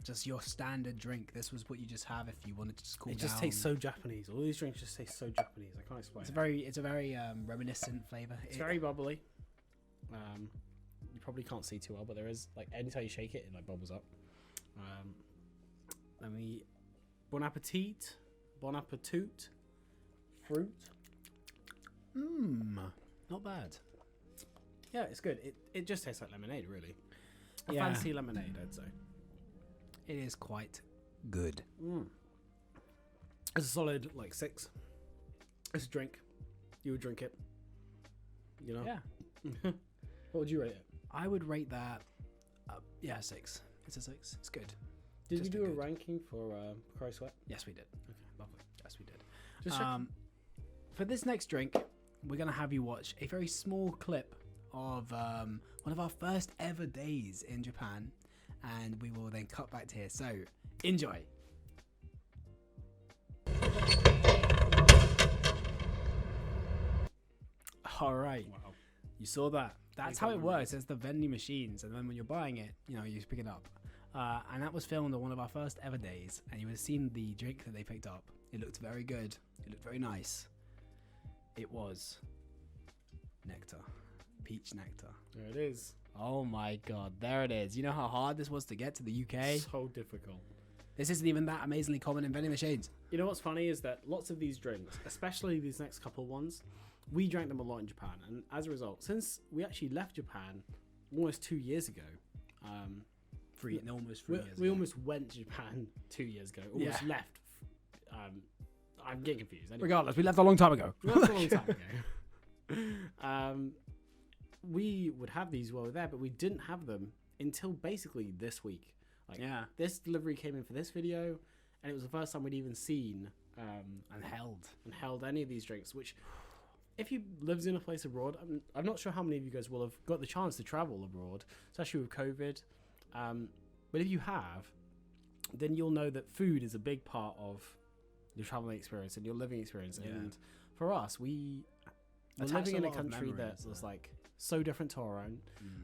Just your standard drink. This was what you just have if you wanted to just cool down. It just tastes so Japanese. All these drinks just taste so Japanese. I can't explain. It's a very reminiscent flavor. It's very bubbly. You probably can't see too well, but there is, like, anytime you shake it, it like bubbles up. Let me. Bon appetit. Bon appetit. Fruit. Not bad. Yeah, it's good. It just tastes like lemonade, really. A Yeah. fancy lemonade, I'd say. It is quite good. It's a solid, like, 6. It's a drink. You would drink it. You know? Yeah. What would you rate it? I would rate that. 6. It's a 6. It's good. Did Just we do a good. ranking for Cry Sweat? Yes, we did. Okay, lovely. Yes, we did. Just check. For this next drink, we're gonna have you watch a very small clip of one of our first ever days in Japan, and we will then cut back to here. So enjoy. All right. Wow. You saw that. That's Big how it memories. works. There's the vending machines, and then when you're buying it, you pick it up. And that was filmed on one of our first ever days, and you would have seen the drink that they picked up. It looked very good. It looked very nice. It was nectar. Peach nectar. There it is. Oh my god, there it is. You know how hard this was to get to the UK? So difficult. This isn't even that amazingly common in vending machines. You know what's funny is that lots of these drinks, especially these next couple ones, we drank them a lot in Japan, and as a result, since we actually left Japan almost 2 years ago, Almost 3 years we ago. almost went to Japan 2 years ago. Almost Yeah. left. I'm getting confused. Anyway, Regardless, we left a long time ago. we left a long time ago. We would have these while we were there, but we didn't have them until basically this week. Like, Yeah. this delivery came in for this video, and it was the first time we'd even seen And held. any of these drinks, which, if you lived in a place abroad, I'm not sure how many of you guys will have got the chance to travel abroad, especially with COVID. But if you have, then you'll know that food is a big part of your traveling experience and your living experience. Yeah. And for us, we were Attached living a in a lot of country that memories, was yeah. like so different to our own.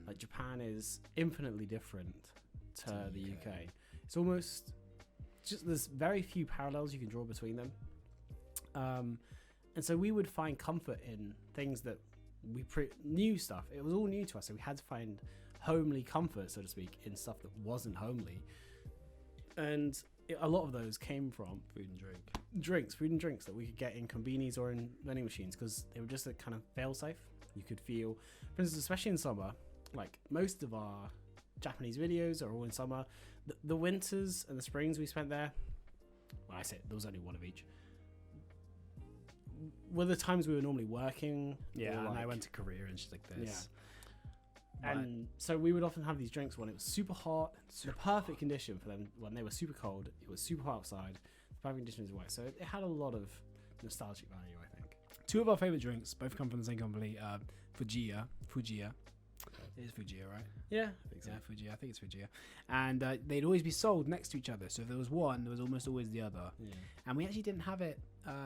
Like, Japan is infinitely different to the UK. It's almost just, there's very few parallels you can draw between them. And so we would find comfort in things that we new stuff. It was all new to us, so we had to find homely comfort, so to speak, in stuff that wasn't homely. And a lot of those came from Food and drink. food and drinks that we could get in convenies or in vending machines, because they were just a kind of fail-safe. You could feel, for instance, especially in summer, like most of our Japanese videos are all in summer. The winters and the springs we spent there, well, I say there was only one of each, were the times we were normally working. Yeah, or and I like- went to Korea and shit like this. And so we would often have these drinks when it was super hot, the perfect condition for them when they were super cold. It was super hot outside. The perfect conditions were right. So it had a lot of nostalgic value, I think. Two of our favorite drinks, both come from the same company. Fujiya. It is Fujiya, right? Yeah, I think so. Yeah, Fujiya. I think it's Fujiya. And they'd always be sold next to each other. So if there was one, there was almost always the other. Yeah. And we actually didn't have it.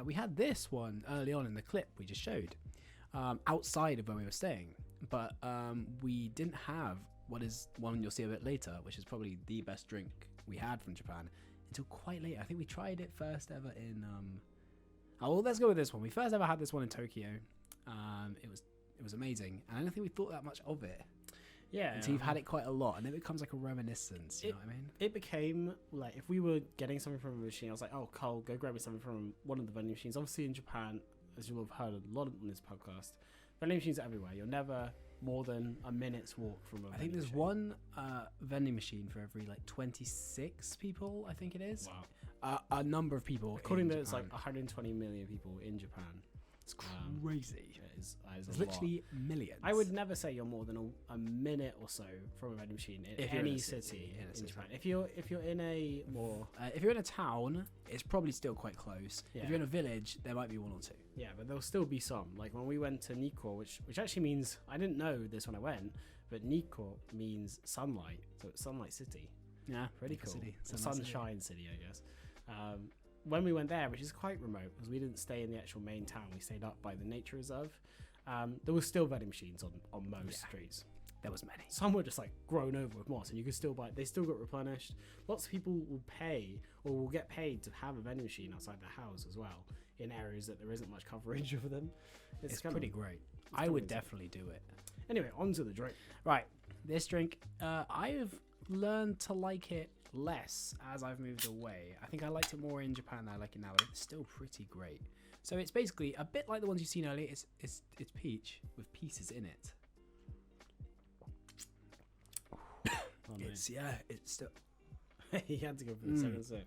We had this one early on in the clip we just showed, outside of where we were staying. But we didn't have what is one you'll see a bit later, which is probably the best drink we had from Japan, until quite late. I think we tried it first ever in. Well, let's go with this one. We first ever had this one in Tokyo. It was amazing, and I don't think we thought that much of it. Yeah. Until you've had it quite a lot, and it becomes like a reminiscence. You know what I mean? It became like, if we were getting something from a machine, I was like, "Oh, Cole, go grab me something from one of the vending machines." Obviously, in Japan, as you'll have heard a lot on this podcast, vending machines are everywhere. You're never more than a minute's walk from a I think vending there's machine. one vending machine for every like 26 people. I think it is. Wow. A number of people. According in to it's like Japan. 120 million people in Japan. It's crazy. It is It's a lot. literally millions. I would never say you're more than a minute or so from a vending machine in If you're in any a city city, in a in city. Japan. If you're in a more if you're in a town, it's probably still quite close. Yeah. If you're in a village, there might be one or two. yeah, but there'll still be some. Like when we went to Nikko, which actually means I didn't know this when I went, but Nikko means sunlight, so it's Sunlight City. Yeah, Pretty Nikko cool. City, Or Sunlight City. Sunshine City, I guess. When we went there, which is quite remote, because we didn't stay in the actual main town, we stayed up by the nature reserve. There was still vending machines on most streets. There was many. Some were just like grown over with moss, and you could still buy. They still got replenished. Lots of people will pay or will get paid to have a vending machine outside their house as well, in areas that there isn't much coverage of them. It's kind of- pretty great. I kinda would insane. definitely do it. Anyway, on to the drink. Right, this drink, I've learned to like it less as I've moved away. I think I liked it more in Japan than I like it now, but it's still pretty great. So it's basically a bit like the ones you've seen earlier. It's peach with pieces in it. Oh, no. It's still He had to go for the second sip.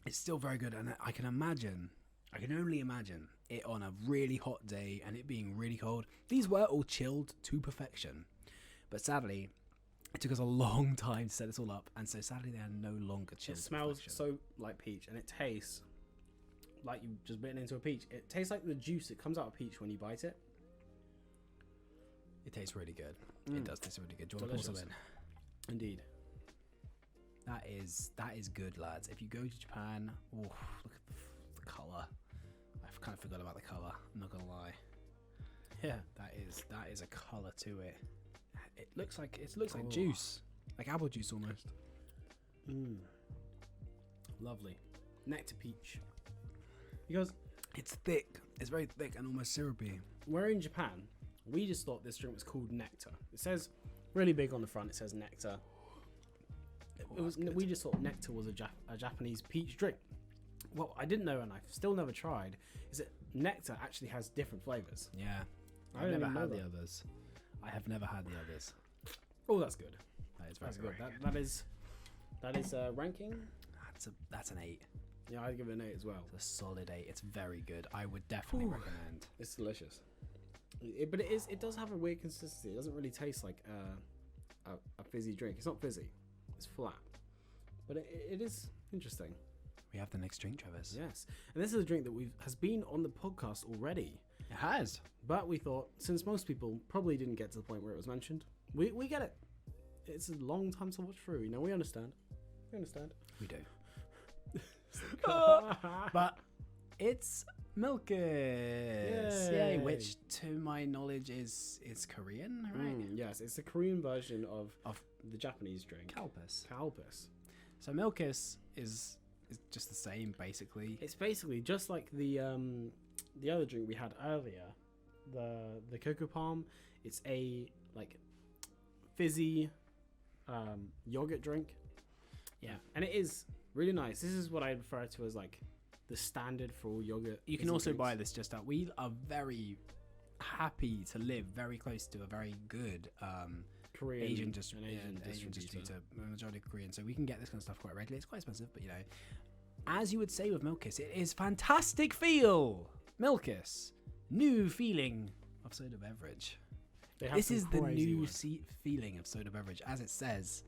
it's still very good, and I can only imagine it on a really hot day and it being really cold. These were all chilled to perfection, but sadly, it took us a long time to set this all up, and so sadly they are no longer chilled. It to smells perfection. so like peach, and it tastes like you've just bitten into a peach. It tastes like the juice that comes out of peach when you bite it. It tastes really good. Mm. It does taste really good. Do you want to pour some Delicious. in? Indeed. That is good, lads. If you go to Japan, oh, look at the color. I've kind of forgot about the color. I'm not gonna lie. Yeah. That is a color to it. It looks like Oh. juice, like apple juice almost. Mm. Lovely. Nectar peach. Because It's thick. It's very thick and almost syrupy. we're in Japan, we just thought this drink was called nectar. It says really big on the front. It says nectar. We just thought nectar was a Japanese peach drink. What I didn't know, and I've still never tried, is that nectar actually has different flavors. Yeah. I I've didn't never even know had the that. others. I have never had the others. Oh, that's good. That is very, That's good. very That is ranking. That's an 8. Yeah, I'd give it an 8 as well. It's a solid 8. It's very good. I would definitely Ooh. recommend. It's delicious. But it does have a weird consistency. It doesn't really taste like a fizzy drink. It's not fizzy. It's flat. But it is interesting. We have the next drink, Travis. Yes. And this is a drink that has been on the podcast already. It has. But we thought, since most people probably didn't get to the point where it was mentioned, we get it. It's a long time to watch through. You know, we understand. We understand. We do. But it's Milkus. Yay. Yay. Which, to my knowledge, is Korean, right? Yes, it's the Korean version of Of the Japanese drink. Kalpis. Kalpis. So Milkus is just the same, basically. It's basically just like the other drink we had earlier, the cocoa palm. It's a like fizzy yogurt drink. Yeah. And it is really nice. This is what I refer to as like the standard for all yogurt. You can fizzy also drinks. buy this just out. We are very happy to live very close to a very good Korean Asian an Asian distributor. distributor, majority Korean. So we can get this kind of stuff quite regularly. It's quite expensive, but you know, as you would say with Milkus, it is fantastic feel. Milkus, new feeling of soda beverage. They have This some is the crazy new words. feeling of soda beverage, as it says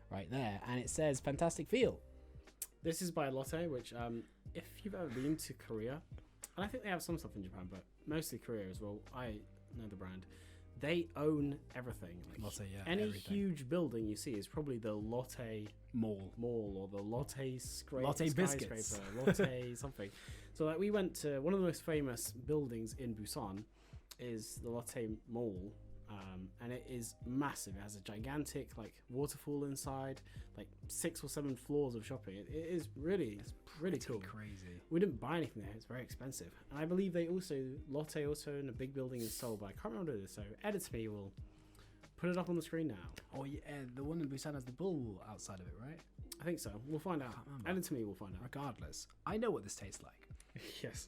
right there, and it says fantastic feel. This is by Lotte, which if you've ever been to Korea, and I think they have some stuff in Japan, but mostly Korea as well. I know the brand. They own everything. Like, Lotte, yeah, any everything. huge building you see is probably the Lotte Mall. or the Lotte Lotte biscuits. Lotte something. So like we went to one of the most famous buildings in Busan is the Lotte Mall, and it is massive. It has a gigantic like waterfall inside, like 6 or 7 floors of shopping. It is really really Pretty cool. crazy. We didn't buy anything there. It's very expensive. And I believe Lotte also in a big building in Seoul, but I can't remember this. So Edit2Me will put it up on the screen now. Oh yeah, the one in Busan has the bull outside of it, right? I think so. We'll find out. Can't remember. Edit2Me will find out. Regardless, I know what this tastes like. Yes.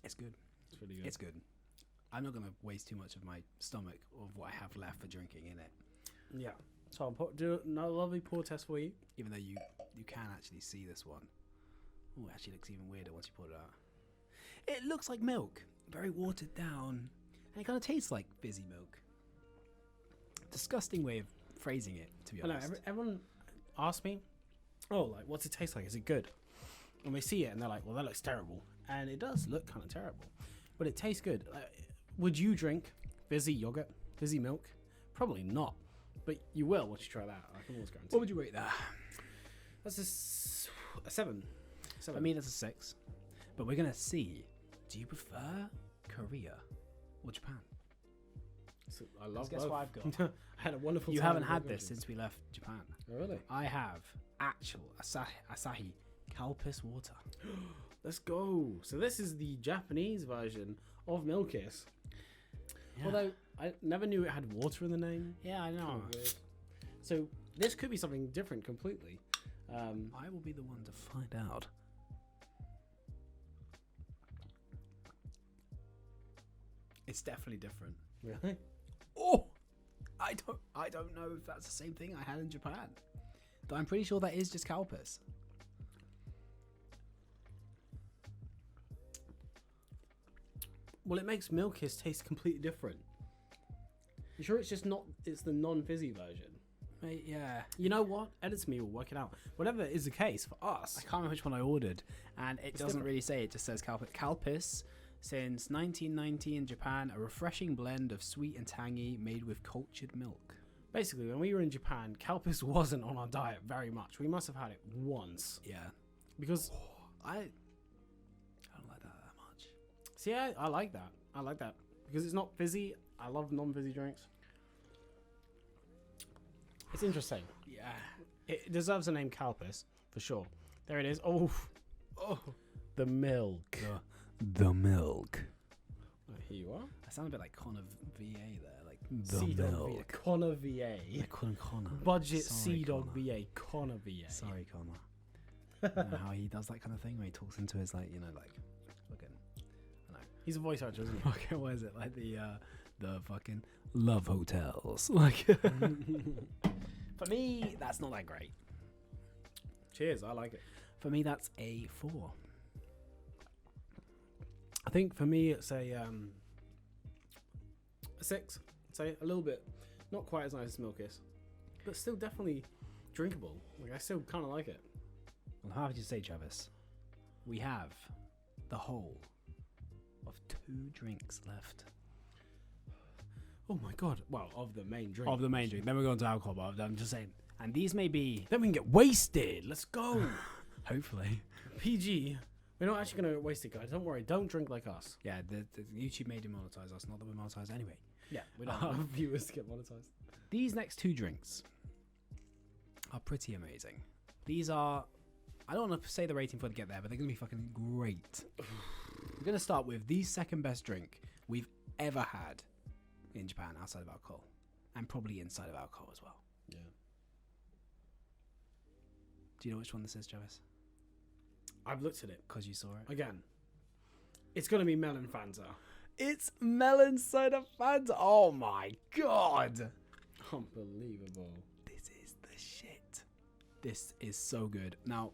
It's good. It's really good. It's good. I'm not gonna waste too much of my stomach of what I have left for drinking in it. Yeah. So I'll do another lovely pour test for you. Even though you can actually see this one. Oh, it actually looks even weirder once you pull it out. It looks like milk, very watered down, and it kind of tastes like fizzy milk. Disgusting way of phrasing it, to be I know, honest. everyone asks me, oh, like, what's it taste like? Is it good? And they see it and they're like, well, that looks terrible. And it does look kind of terrible, but it tastes good. Would you drink fizzy yogurt, fizzy milk? Probably not, but you will once you try that. I can almost guarantee. What would you rate that? That's a 7. I mean, it's a 6. But we're gonna see. Do you prefer Korea or Japan? So I love Guess both. what I've got? I had a wonderful. You time haven't in had both this countries. since we left Japan. Oh, really? I have actual Asahi Calpis water. Let's go. So this is the Japanese version of Milkis. Yeah. Although I never knew it had water in the name. Yeah, I know. Kind of weird. So this could be something different completely. I will be the one to find out. It's definitely different. Really? Oh, I don't know if that's the same thing I had in Japan. But I'm pretty sure that is just Calpis. Well, it makes Milkis taste completely different. You sure it's just not? It's the non-fizzy version. Mate, yeah. You know what? Edit me. We'll work it out. Whatever is the case for us. I can't remember which one I ordered, and it doesn't different. really say. It just says Calpis. Calpis, since 1990 in Japan, a refreshing blend of sweet and tangy made with cultured milk. Basically, when we were in Japan, Calpis wasn't on our diet very much. We must have had it once Yeah. because. I don't like that much. See, I like that. I like that because it's not fizzy. I love non-fizzy drinks. It's interesting. Yeah. It deserves the name Calpis for sure. There it is. Oh, the milk. The milk. Oh, here you are. I sound a bit like Connor VA there, like Sea-Dog VA. Connor VA. I call him Connor. Budget Sorry, Sea-Dog Connor. VA. Connor VA. Sorry, Connor. You know how he does that kind of thing where he talks into his like, like fucking, I know. He's a voice actor, isn't he? Fucking, what is it? Like the fucking love hotels. Like, for me, that's not that great. Cheers. I like it. For me, that's a 4. I think for me it's a 6. Say a little bit, not quite as nice as Milkis, but still definitely drinkable. Like I still kind of like it. Well, how did you say, Travis? We have the whole of 2 drinks left. Oh my god! Well, of the main drink. Of the main drink. Then we're going to alcohol, but I'm just saying. And these may be, Then we can get wasted. Let's go. hopefully. PG. We're not actually going to get wasted, guys. Don't worry. Don't drink like us. Yeah, the YouTube may demonetize us. Not that we're monetized anyway. Yeah, we don't want viewers to get monetized. These next 2 drinks are pretty amazing. These are, I don't want to say the rating before they get there, but they're going to be fucking great. We're going to start with the second best drink we've ever had in Japan outside of alcohol. And probably inside of alcohol as well. Yeah. Do you know which one this is, Travis? I've looked at it Because you saw it. again. It's going to be Melon Fanta. It's melon soda Fanta. Oh my god. Unbelievable. This is the shit. This is so good. Now,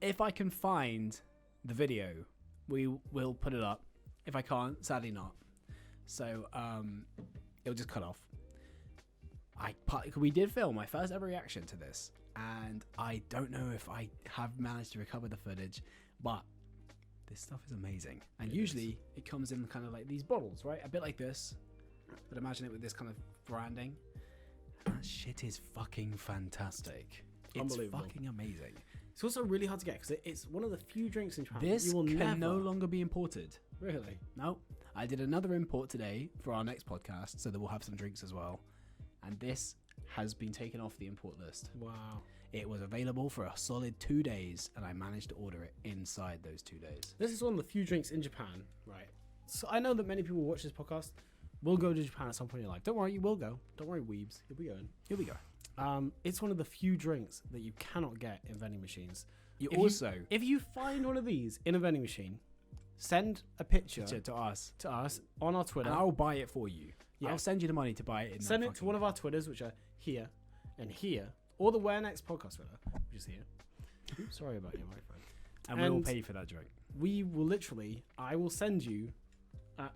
if I can find the video, we will put it up. If I can't, sadly not. So, it'll just cut off. We did film my first ever reaction to this, and I don't know if I have managed to recover the footage, but this stuff is amazing. And It usually it comes in kind of like these bottles, right? A bit like this, but imagine it with this kind of branding. That shit is fucking fantastic. It's Unbelievable. fucking amazing. It's also really hard to get because it's one of the few drinks in Japan This you will can never. no longer be imported. Really? No, I did another import today for our next podcast, so that we'll have some drinks as well. And this has been taken off the import list. Wow. It was available for a solid 2 days, and I managed to order it inside those 2 days. This is one of the few drinks in Japan, right? So I know that many people watch this podcast will go to Japan at some point in your life. Don't worry, you will go. Don't worry, weebs. You'll be going. Here we go. It's one of the few drinks that you cannot get in vending machines. You If you find one of these in a vending machine, send a picture to us, to us on our Twitter. and I'll buy it for you. Yeah. I'll send you the money to buy it. Send it to one of our Twitters, which are here and here, or the Where Next podcast Twitter, which is here. Oops, sorry about your microphone. and we will and- pay for that drink. we will literally, I will send you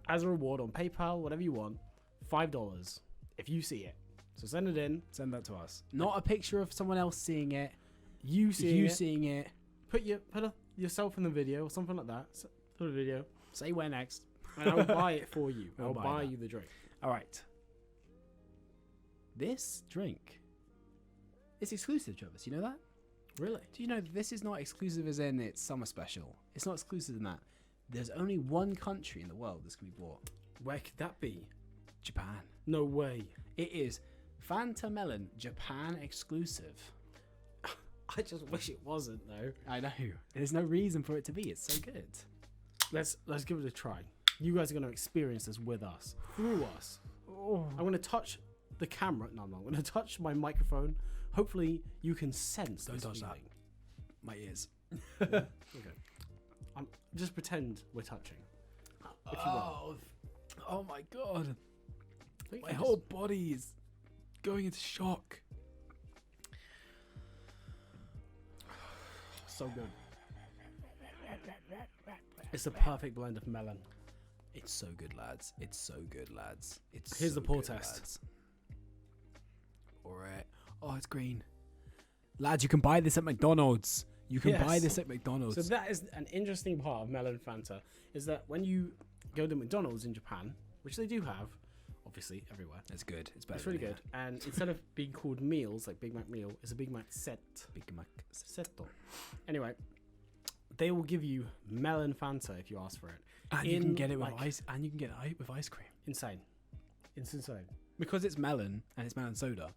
as a reward on PayPal, whatever you want, $5 if you see it. So send it in. Send that to us. Not a picture of someone else seeing it. You Seeing it. Put yourself in the video or something like that. Put a video. Say where next. And I'll buy it for you. We'll I'll buy buy that. you the drink. All right. This drink is exclusive, Travis. You know that? Really? Do you know this is not exclusive as in it's summer special? It's not exclusive in that. There's only one country in the world this can be bought. Where could that be? Japan. No way. It is Fanta Melon Japan exclusive. I just wish it wasn't though. I know. There's no reason for it to be. It's so good. Let's give it a try. You guys are going to experience this with us, through us. Oh. I'm going to touch the camera. No, I'm not. I'm going to touch my microphone. Hopefully, you can sense Don't this touch that. feeling. My ears. Okay. Just pretend we're touching. If you will. Oh my god. I think My you whole body is going into shock. so good. It's the perfect blend of melon. It's so good, lads. It's so good, lads. It's Here's so the pour good, test. lads. Alright. Oh, it's green. Lads, you can buy this at McDonald's. You can buy Yes. this at McDonald's. So that is an interesting part of melon Fanta, is that when you go to McDonald's in Japan, which they do have, obviously everywhere, It's good. It's better. it's really than good. And instead of being called meals, like Big Mac meal, it's a Big Mac set. here. Big Mac. Setto. Anyway, they will give you melon Fanta if you ask for it. And you can In, get it with like- ice. And you can get it with ice cream Insane. It's insane. because it's melon and it's melon soda.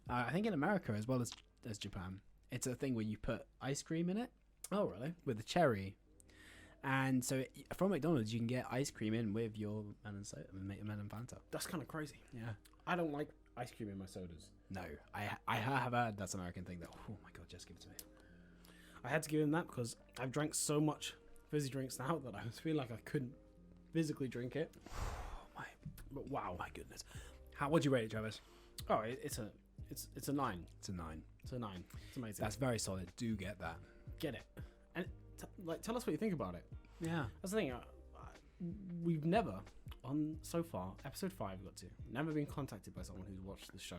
I think in America as well as Japan, it's a thing where you put ice cream in it Oh, really? with a cherry. And so from McDonald's, you can get ice cream in with your melon soda, melon Fanta. That's kind of crazy. Yeah. I don't like ice cream in my sodas. No, I have heard that's an American thing. That oh my god, just give it to me. I had to give him that because I've drank so much fizzy drinks now that I was feeling like I couldn't physically drink it. My But wow. my goodness. How would you rate it, Travis? Oh, it's a 9. It's a 9. It's a 9. It's amazing. That's very solid. Do get that. Get it. And tell us what you think about it. Yeah. That's the thing. We've never, on so far, episode 5 got to, never been contacted by someone who's watched the show.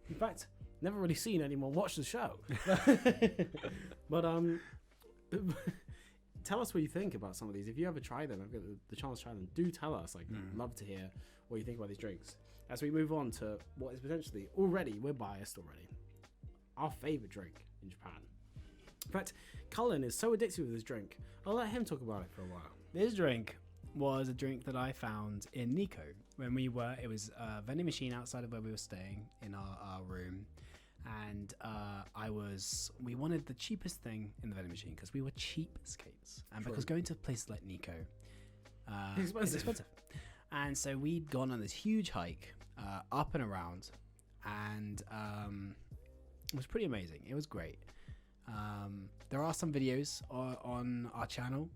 In fact, never really seen anyone watch the show. But tell us what you think about some of these. If you ever try them, I've got the chance to try them. Do tell us. Like, love to hear what you think about these drinks. As we move on to what is potentially we're biased already, our favorite drink in Japan. In fact, Cullen is so addicted with this drink. I'll let him talk about it for a while. This drink was a drink that I found in Nico when it was a vending machine outside of where we were staying in our room. And we wanted the cheapest thing in the vending machine because we were cheapskates. And True. because going to places like Nico It's is expensive. And so we'd gone on this huge hike up and around. And it was pretty amazing. It was great. There are some videos on our channel,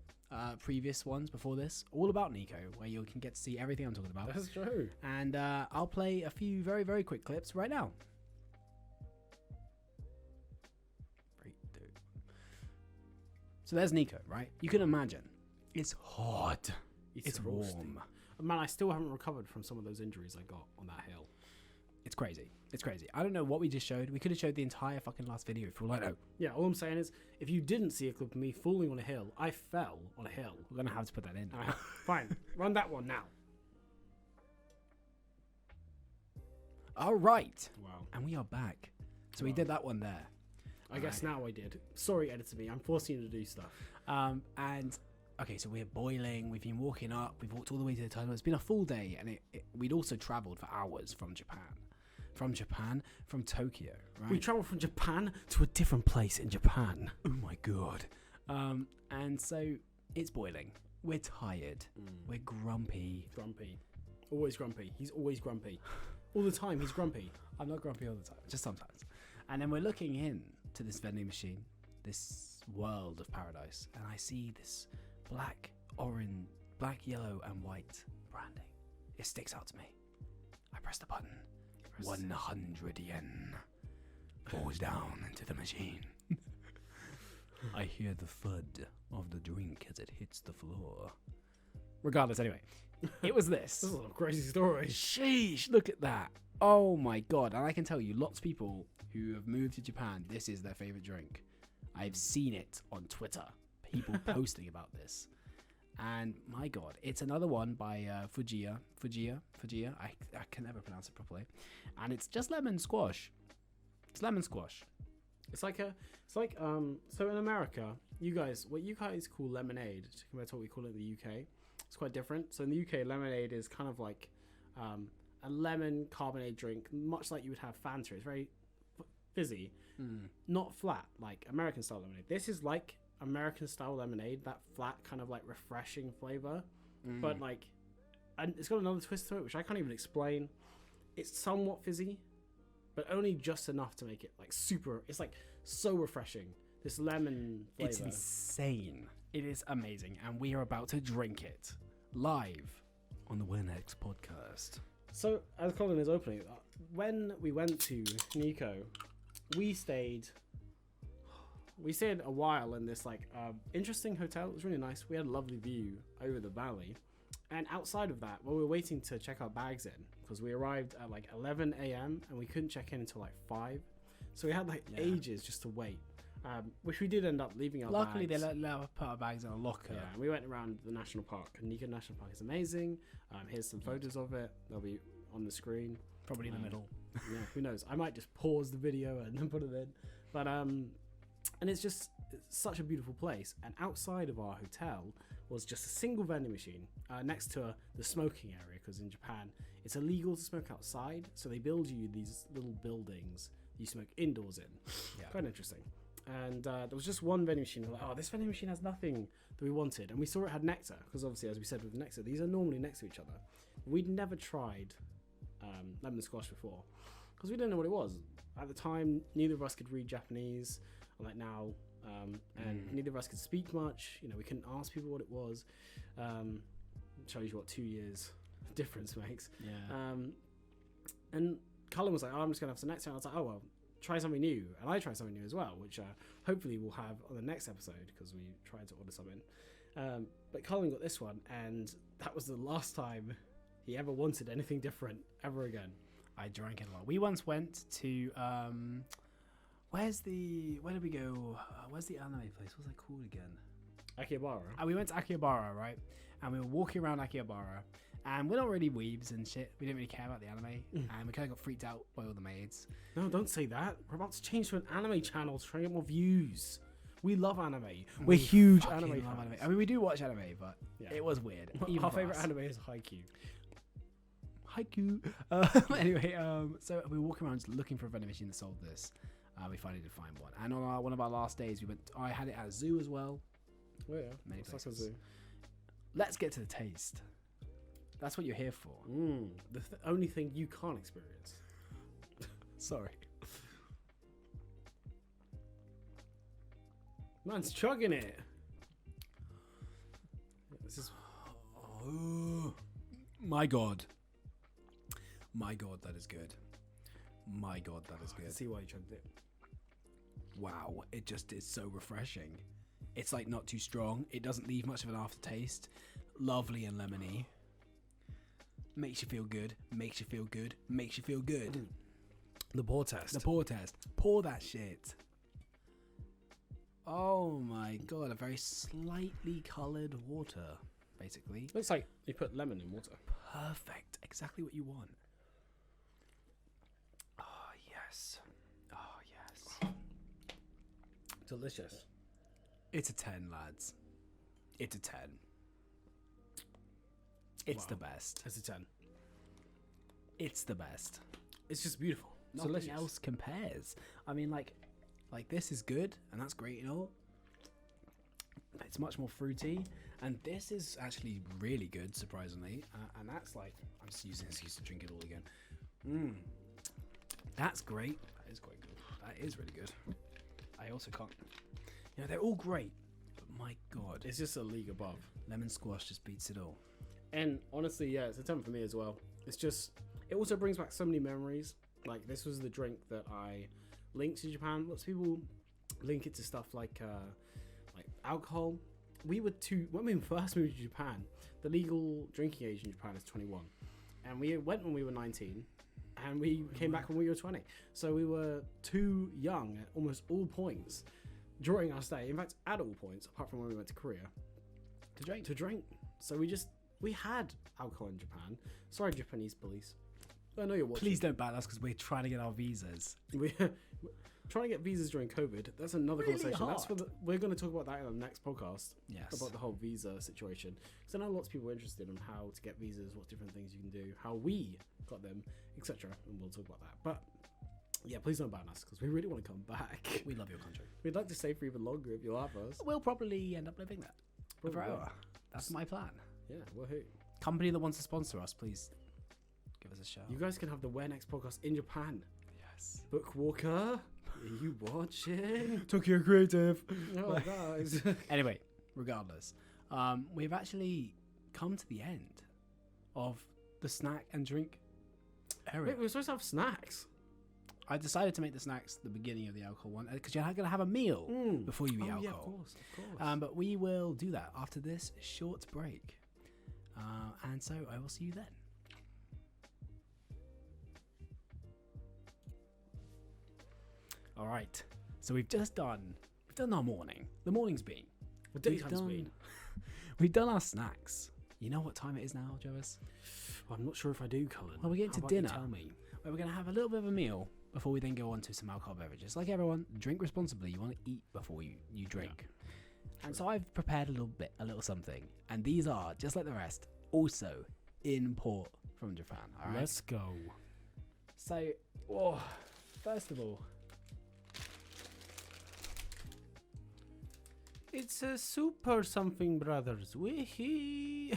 previous ones before this, all about Nico, where you can get to see everything I'm talking about. That's true. And I'll play a few very, very quick clips right now. 3, 2. So there's Nico, right? You can imagine. It's hot. It's roasting. warm. Man, I still haven't recovered from some of those injuries I got on that hill. It's crazy. It's crazy. I don't know what we just showed. We could have showed the entire fucking last video for all I know. Yeah, all I'm saying is, if you didn't see a clip of me falling on a hill, I fell on a hill. We're going to have to put that in. Fine, run that one now. All right. Wow. And we are back. So we Wow. did that one there. I guess now I did. Sorry, editor me. I'm forcing you to do stuff. And okay, so we're boiling. We've been walking up. We've walked all the way to the tunnel. It's been a full day, and we'd also traveled for hours from Japan, from Tokyo. Right? We travelled from Japan to a different place in Japan. Oh my god. And so it's boiling. We're tired. We're grumpy. Grumpy. Always grumpy. He's always grumpy. All the time, he's grumpy. I'm not grumpy all the time, just sometimes. And then we're looking in to this vending machine, this world of paradise, and I see this black, yellow, and white branding. It sticks out to me. I press the button. 100 yen falls down into the machine. I hear the thud of the drink as it hits the floor. Regardless, anyway, it was this. This is a crazy story. Sheesh, look at that. Oh my god. And I can tell you, lots of people who have moved to Japan, this is their favorite drink. I've seen it on Twitter. People posting about this. And my god, it's another one by Fujiya. I can never pronounce it properly. And it's just lemon squash. It's lemon squash. So in America, what you guys call lemonade compared to what we call it in the UK, it's quite different. So in the UK, lemonade is kind of like a lemon carbonate drink, much like you would have Fanta. It's very fizzy, not flat like American style lemonade. This is like American style lemonade, that flat kind of like refreshing flavor, but like, and it's got another twist to it which I can't even explain. It's somewhat fizzy, but only just enough to make it like super. It's like so refreshing. This lemon flavor. It's insane. It is amazing, and we are about to drink it live on the Where Next podcast. So as Colin is opening, when we went to Nikko, we stayed a while in this like interesting hotel. It was really nice. We had a lovely view over the valley, and outside of that, while we were waiting to check our bags in, because we arrived at like 11 a.m. and we couldn't check in until like 5, so we had like ages just to wait. Which we did end up leaving our Luckily, bags. they let us put our bags in a locker. Yeah, and we went around the national park. Nikko National Park is amazing. Here's some photos of it. They'll be on the screen. Probably in the middle. Yeah, who knows? I might just pause the video and then put it in. But and it's such a beautiful place. And outside of our hotel was just a single vending machine next to the smoking area, because in Japan it's illegal to smoke outside. So they build you these little buildings you smoke indoors in. Yeah. Quite interesting. And there was just one vending machine. We're like, oh, this vending machine has nothing that we wanted. And we saw it had nectar, because obviously, as we said with nectar, these are normally next to each other. We'd never tried lemon squash before, because we didn't know what it was. At the time, neither of us could read Japanese, like now, and neither of us could speak much. You know, we couldn't ask people what it was. Shows you what 2 years difference makes. Yeah. And Cullen was like, oh, I'm just going to have some nectar. And I was like, oh, well, try something new. And I tried something new as well, which hopefully we'll have on the next episode, because we tried to order something. But Cullen got this one, and that was the last time he ever wanted anything different ever again. I drank it a lot. We once went to where did we go? Where's the anime place? What's that called again? Akihabara. And we went to Akihabara, right? And we were walking around Akihabara, and we're not really weebs and shit. We didn't really care about the anime, and we kind of got freaked out by all the maids. No, don't say that. We're about to change to an anime channel to try and get more views. We love anime. We're huge anime fans. I mean, we do watch anime, but it was weird. Our favorite anime is Haikyuu. Anyway, so we were walking around just looking for a vending machine that sold this. We finally did find one, and on one of our last days, we went. I had it at a zoo as well. Oh yeah, many it's like a places. zoo. Let's get to the taste. That's what you're here for. The only thing you can't experience. Sorry. Man's chugging it. This is. Oh, my God. My God, that is good. My God, that is I can good. see why you chugged it. Wow, it just is so refreshing. It's like not too strong. It doesn't leave much of an aftertaste. Lovely and lemony. Makes you feel good. Makes you feel good. Makes you feel good. The pour test. The pour test. Pour that shit. Oh my God, a very slightly coloured water, basically. Looks like you put lemon in water. Perfect. Exactly what you want. Oh, yes. Oh, yes. Delicious. It's a 10, lads. It's a 10. It's the best. It's a 10. It's the best. It's just beautiful. It's Nothing delicious. else compares. I mean, like this is good, and that's great, you know. It's much more fruity, and this is actually really good, surprisingly. And that's like, I'm just using this excuse to drink it all again. That's great. That is quite good. That is really good. I also can't. You know, they're all great, but my God, It's just a league above. lemon squash just beats it all. And honestly, yeah, it's a 10 for me as well. It's just, it also brings back so many memories. Like, this was the drink that I linked to Japan. Lots of people link it to stuff like alcohol, we were when we first moved to Japan, the legal drinking age in Japan is 21, and we went when we were 19, and we came back when we were 20. So we were too young at almost all points during our stay. In fact, at all points, apart from when we went to Korea, To drink. So we had alcohol in Japan. Sorry, Japanese police. I know you're watching. Please don't ban us because we're trying to get our visas. We're trying to get visas during COVID. That's another Really conversation. hard. We're going to talk about that in the next podcast. Yes. About the whole visa situation. Because I know lots of people are interested in how to get visas, what different things you can do, how we got them, etc. And we'll talk about that. But yeah, please don't ban us because we really want to come back. We love your country. We'd like to stay for even longer if you'll have us. We'll probably end up living there Probably. forever. That's my plan. Yeah, woohoo. Company that wants to sponsor us, please give us a shout. You guys can have the Where Next podcast in Japan. Yes. Bookwalker, are you watching? Tokyo Creative. Oh, guys. Anyway, regardless, we've actually come to the end of the snack and drink area. Wait, we were supposed to have snacks. I decided to make the snacks the beginning of the alcohol one because you're going to have a meal before you eat alcohol. Yeah, of course. But we will do that after this short break. And so I will see you then. All right. So we've done our morning. The morning's been. What daytime's been? We've done our snacks. You know what time it is now, Jovis? I'm not sure if I do, Cullen. Well, we're getting How to about you dinner. Tell me. Where we're going to have a little bit of a meal before we then go on to some alcohol beverages. Like everyone, drink responsibly. You want to eat before you drink. Yeah. And so I've prepared a little something. And these are, just like the rest, also import from Japan. All right? Let's go. So, first of all, It's a super something, brothers. Wee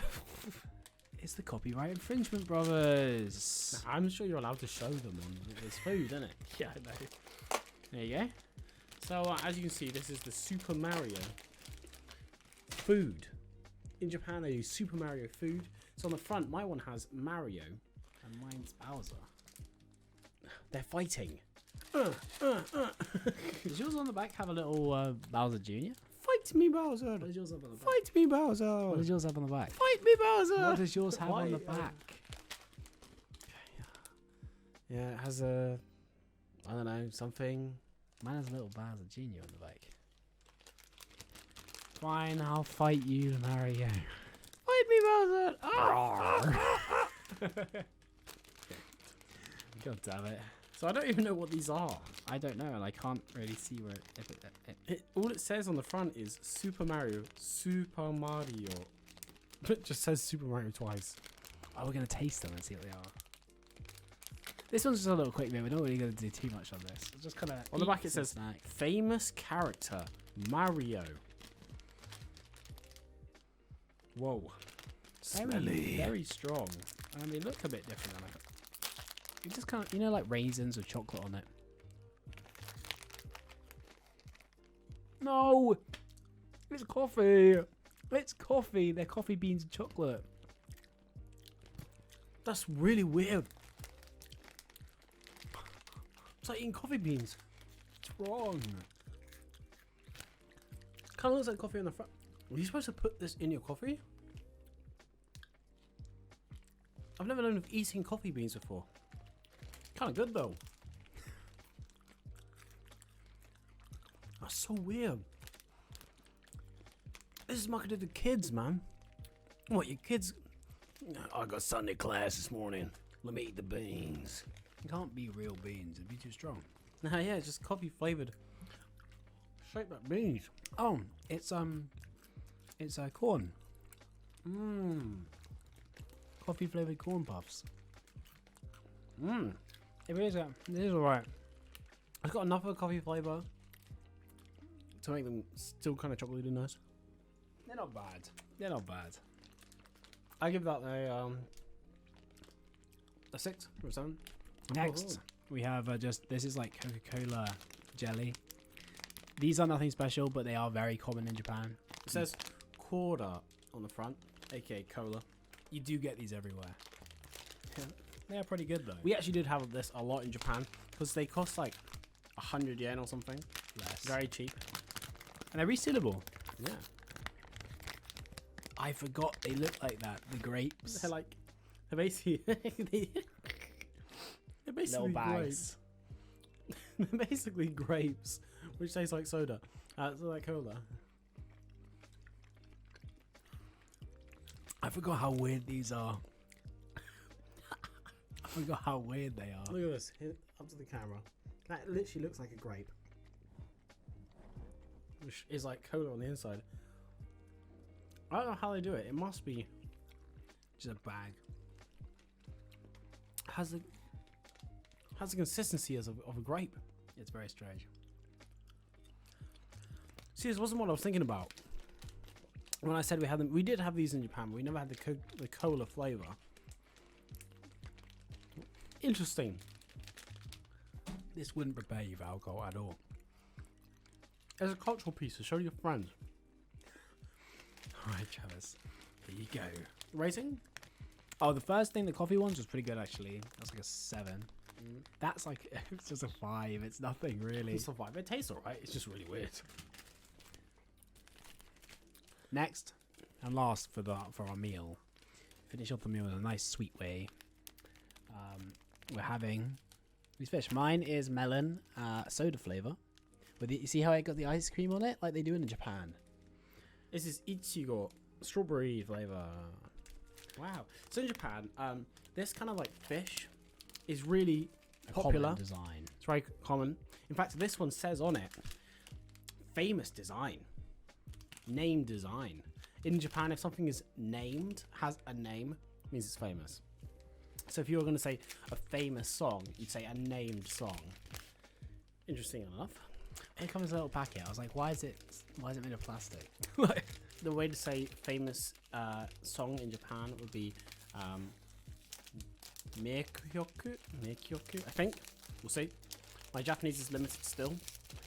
it's the copyright infringement, brothers. I'm sure you're allowed to show them on this food, isn't it? Yeah, I know. There you go. So, as you can see, this is the Super Mario food. In Japan, they use Super Mario food. So on the front, my one has Mario, and mine's Bowser. They're fighting. Does yours on the back have a little Bowser Jr.? Fight me, Bowser! What does yours have on the back? Fight me, Bowser! What does yours have on the back? Fight me, Bowser! What does yours have on the Why, back? Yeah, it has a... I don't know, something... Mine has a little Bowser Jr. on the back. Fine, I'll fight you, Mario. Fight me, Bowser! God damn it. So I don't even know what these are. I don't know, and I can't really see where All it says on the front is Super Mario. Super Mario. It just says Super Mario twice. Oh, we're going to taste them and see what they are. This one's just a little quick bit. We're not really going to do too much on this. It's just kind of On the back it says famous character Mario. Whoa. Smelly. Very strong. And they look a bit different than I thought. You just kind of, like raisins with chocolate on it. No! It's coffee! It's coffee! They're coffee beans and chocolate. That's really weird. It's like eating coffee beans. It's wrong. Kind of looks like coffee on the front. Are you supposed to put this in your coffee? I've never known of eating coffee beans before. Kind of good though. That's so weird. This is marketed to kids, man. What, your kids? I got Sunday class this morning. Let me eat the beans. It can't be real beans. It'd be too strong. Nah, yeah, it's just coffee flavored. Shake that beans. Oh, it's corn. Mmm. Coffee flavored corn puffs. Mmm. It is alright. It's got enough of a coffee flavor to make them still kind of chocolatey nice. They're not bad. They're not bad. I give that a 6 or 7. Next, we have this is like Coca-Cola jelly. These are nothing special, but they are very common in Japan. It says quarter on the front, aka cola. You do get these everywhere. Yeah. They are pretty good though. We actually did have this a lot in Japan because they cost like 100 yen or something. Less. Very cheap. And they're resealable. Yeah. I forgot they look like that. The grapes. They're basically they're basically Little grapes. bags. They're basically grapes, which taste like soda. So like cola. I forgot how weird these are. I forgot how weird they are. Look at this. Here, up to the camera. That literally looks like a grape, which is like cola on the inside. I don't know how they do it. It must be Just a bag. has the consistency of a grape. It's very strange. See, this wasn't what I was thinking about when I said we had them. We did have these in Japan, but we never had the cola flavor. Interesting. This wouldn't prepare you for alcohol at all. As a cultural piece to show your friends. All right, Travis. Here you go. Rating? Oh, the first thing, the coffee ones was pretty good actually. That's like a 7. That's like it's just a 5. It's nothing really. It's a 5. It tastes alright. It's just really weird. Next and last for our meal. Finish off the meal in a nice sweet way. We're having these fish. Mine is melon, soda flavor. With you see how I got the ice cream on it, like they do in Japan. This is Ichigo strawberry flavor. Wow. So in Japan, this kind of like fish is really popular. Common design. It's very common. In fact, this one says on it, famous design. Name design. In Japan, if something is named, has a name, it means it's famous. So if you were going to say a famous song, you'd say a named song. Interesting enough. Here comes a little packet. I was like, why is it made of plastic? The way to say famous song in Japan would be Meikyoku, I think. We'll see. My Japanese is limited still,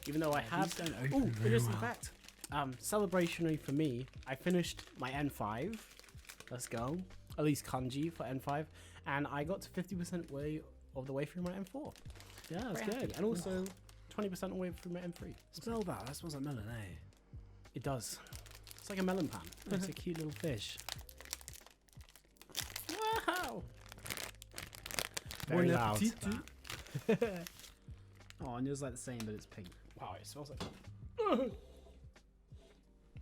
even though I have. These don't open Oh, very interesting well. fact. Celebrationary for me, I finished my N5. Let's go. At least kanji for N5, and I got to 50% way of the way through my N4. Yeah, that's Very happy. good. And also 20% of the way through my N3. Smell that. That smells like melon, eh? It does. It's like a melon pan. It's a cute little fish. Wow. Very Bon loud. appetit. that. Oh, and yours like the same, but it's pink. Wow, it smells like.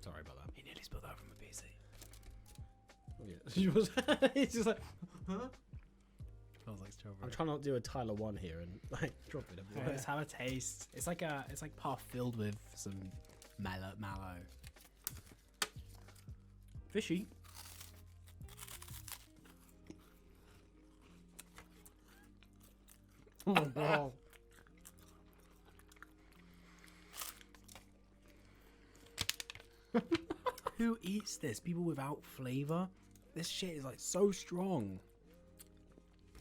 Sorry about that. He nearly spilled that from a PC. Yeah. It's just like, huh? Smells like strawberry. I'm trying not to do a Tyler 1 here and like drop it everywhere. Let's have a taste. It's like half filled with some mallow. Fishy. Oh my god. Who eats this? People without flavor? This shit is like so strong.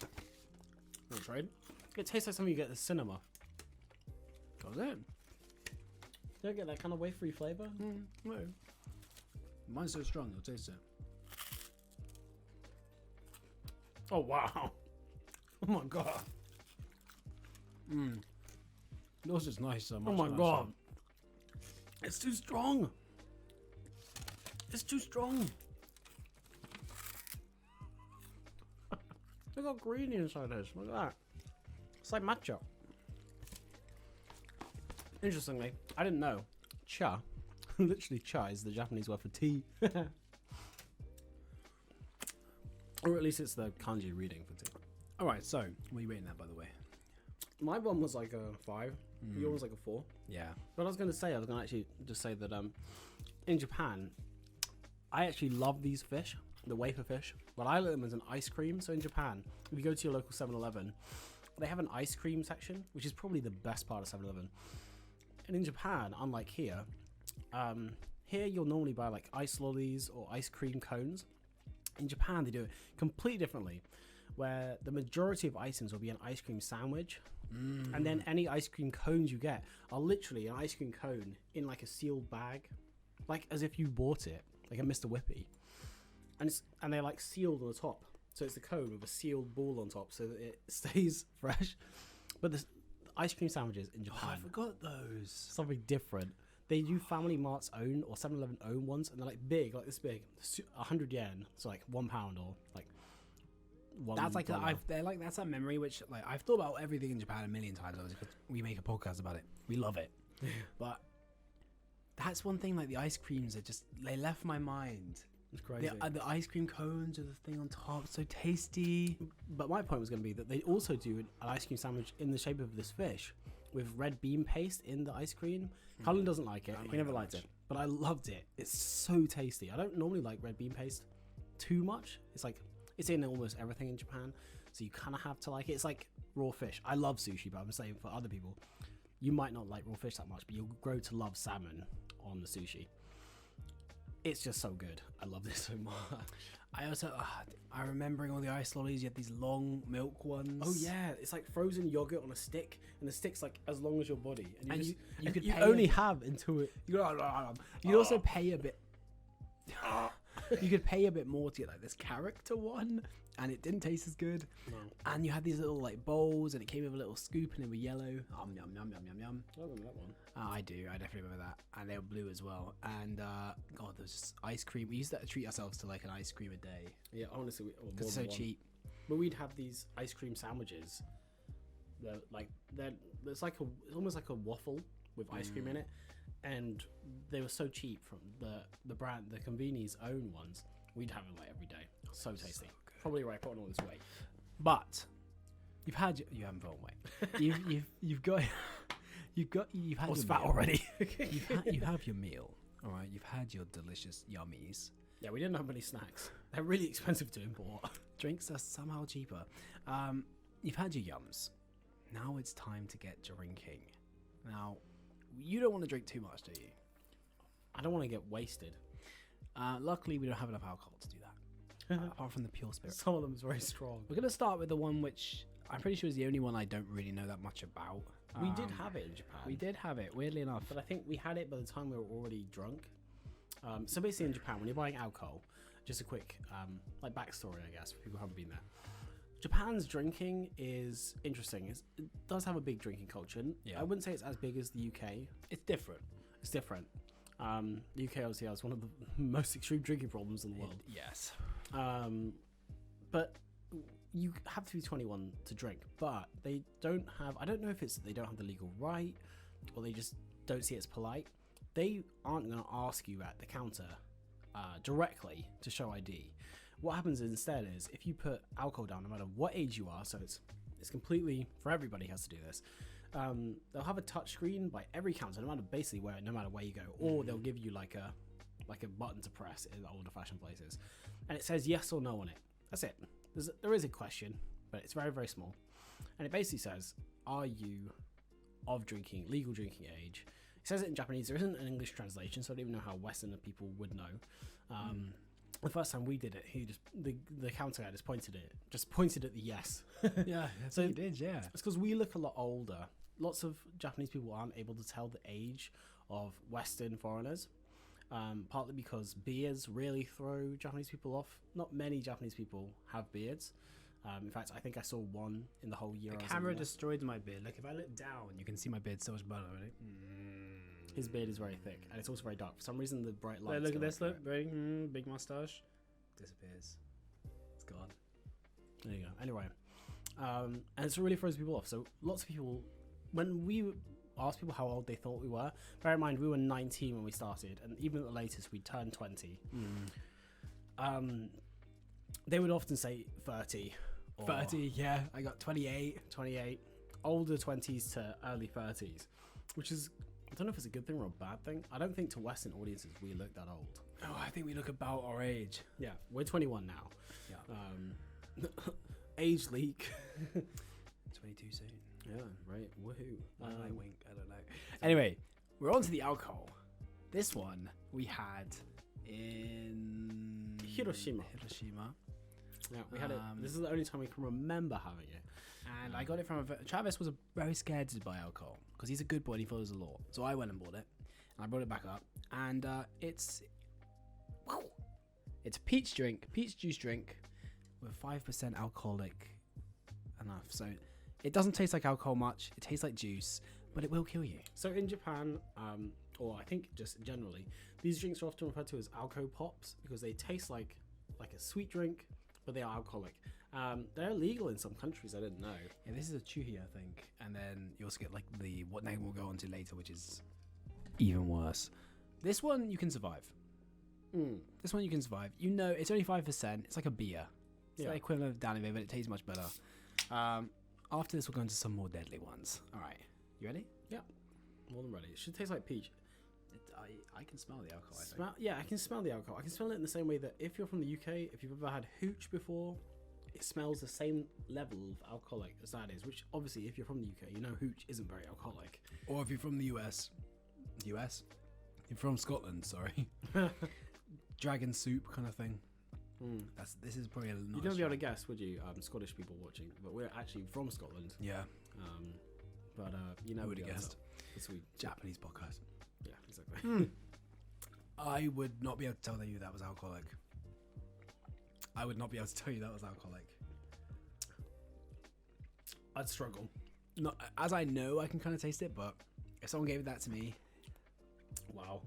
Want to try it? It tastes like something you get at the cinema. Does it? You don't get that kind of wafery flavor? No. Mine's so strong, you'll taste it. Oh wow. Oh my god. Yours is nice so much. Oh my nicer. god. It's too strong. It's too strong. Look how greeny inside is. Look at that. It's like matcha. Interestingly, I didn't know. Cha. Literally, cha is the Japanese word for tea. Or at least it's the kanji reading for tea. Alright, so, what are you rating that, by the way? My one was like a 5. Yours was like a 4. Yeah. But I was going to actually just say that in Japan, I actually love these fish, the wafer fish, but I like them as an ice cream. So in Japan, if you go to your local 7-Eleven, they have an ice cream section, which is probably the best part of 7-Eleven. And in Japan, unlike here, here you'll normally buy like ice lollies or ice cream cones. In Japan, they do it completely differently, where the majority of items will be an ice cream sandwich. And then any ice cream cones you get are literally an ice cream cone in like a sealed bag, like as if you bought it, like a Mr. Whippy. And they're like sealed on the top, so it's a cone with a sealed ball on top, so that it stays fresh. But the ice cream sandwiches in Oh, Japan, I forgot those. something different. They do Family Mart's own or 7-Eleven own ones, and they're like big, like this big, 100 yen, so like £1 or like $1. That's like that's a memory which like I've thought about everything in Japan a million times. Obviously, 'cause we make a podcast about it. We love it, but that's one thing. Like the ice creams, they left my mind. It's crazy. The ice cream cones or the thing on top, so tasty. But my point was going to be that they also do an ice cream sandwich in the shape of this fish with red bean paste in the ice cream. Cullen doesn't like it. He never liked it. But I loved it. It's so tasty. I don't normally like red bean paste too much. It's like, it's in almost everything in Japan. So you kind of have to like it. It's like raw fish. I love sushi, but I'm saying for other people, you might not like raw fish that much, but you'll grow to love salmon on the sushi. It's just so good. I love this so much. I also, I'm remembering all the ice lollies. You had these long milk ones. Oh yeah, it's like frozen yogurt on a stick, and the stick's like as long as your body, and you only have until it. You'd also pay a bit. You could pay a bit more to get like this character one, and it didn't taste as good. No. And you had these little like bowls, and it came with a little scoop, and they were yellow. Yum yum yum yum yum yum. I remember that one. I do. I definitely remember that, and they were blue as well. And God, there was just ice cream. We used to treat ourselves to like an ice cream a day. Yeah, honestly, Because it's so cheap. But we'd have these ice cream sandwiches. It's almost like a waffle with ice cream in it, and they were so cheap from the brand, the Conveni's own ones. We'd have them like every day. So tasty. Probably why I put on all this weight. But you haven't put on weight. You've had I was your fat meal. already. You have your meal. All right. You've had your delicious yummies. Yeah, we didn't have many snacks. They're really expensive to import. Drinks are somehow cheaper. You've had your yums. Now it's time to get drinking. Now, you don't want to drink too much, do you? I don't want to get wasted. Luckily, we don't have enough alcohol to do that. Apart from the pure spirit. Some of them is very strong. We're going to start with the one which I'm pretty sure is the only one I don't really know that much about. We did have it in Japan. We did have it, weirdly enough. But I think we had it by the time we were already drunk. So basically in Japan, when you're buying alcohol, just a quick like backstory, I guess, for people who haven't been there. Japan's drinking is interesting. It does have a big drinking culture. Yeah. I wouldn't say it's as big as the UK. It's different. It's different. The UK obviously has one of the most extreme drinking problems in the world. Yes. But you have to be 21 to drink, but they don't have, I don't know if it's they don't have the legal right or they just don't see it as polite. They aren't going to ask you at the counter directly to show ID. What happens instead is if you put alcohol down, no matter what age you are, so it's completely for everybody has to do this. They'll have a touch screen by every counter, no matter where you go, or they'll give you like a button to press in the older fashioned places, and it says yes or no on it. That's it. There is a question, but it's very, very small, and it basically says, are you of legal drinking age? It says it in Japanese. There isn't an English translation, so I don't even know how Westerner people would know. The first time we did it, the counter guy just pointed at the yes. Yeah, that's So what you did, yeah. It's because we look a lot older. Lots of Japanese people aren't able to tell the age of Western foreigners, partly because beards really throw Japanese people off. Not many Japanese people have beards. In fact, I think I saw one in the whole year. The I was camera in there. destroyed my beard. Like if I look down, you can see my beard so much better. Right? His beard is very thick, and it's also very dark. For some reason, the bright lights. Look at go this. through Look, it. very big mustache. Disappears. It's gone. There you go. Anyway, and it's really throws people off. So lots of people, when we asked people how old they thought we were, bear in mind we were 19 when we started, and even at the latest we turned 20. They would often say 30. Or 30, yeah. I got 28. 28, older 20s to early 30s, which is, I don't know if it's a good thing or a bad thing. I don't think to Western audiences we look that old. Oh, I think we look about our age. Yeah, we're 21 now. Yeah. Age leak. 22 soon. Yeah, right. Woohoo. I wink. I don't know. Anyway, we're on to the alcohol. This one we had in Hiroshima. Yeah, we had it. This is the only time we can remember having it. And I got it from Travis was very scared to buy alcohol because he's a good boy and he follows the law. So I went and bought it, and I brought it back up, and it's a peach juice drink with 5% alcoholic enough. So it doesn't taste like alcohol much. It tastes like juice, but it will kill you. So in Japan, or I think just generally, these drinks are often referred to as alco pops because they taste like a sweet drink, but they are alcoholic. They're illegal in some countries. I didn't know. Yeah, this is a chuhi, I think, and then you also get like what name we'll go on to later, which is even worse. This one you can survive. This one you can survive. You know, it's only 5%. It's like a beer. It's the equivalent of Danube, but it tastes much better. After this, we'll go into some more deadly ones. All right, you ready? Yeah, more than ready. It should taste like peach. I can smell the alcohol. Yeah, I can smell the alcohol. I can smell it in the same way that if you're from the UK, if you've ever had hooch before, it smells the same level of alcoholic as that is. Which obviously, if you're from the UK, you know hooch isn't very alcoholic. Or if you're from the US, you're from Scotland. Sorry, dragon soup kind of thing. This is probably a nice. You'd never be able to guess, would you? Scottish people watching, but we're actually from Scotland. Yeah. But you know, would have guessed. It's sweet Japanese podcast. Yeah, exactly. I would not be able to tell you that was alcoholic. I would not be able to tell you that was alcoholic. I'd struggle. Not as I know I can kind of taste it, but if someone gave that to me, wow.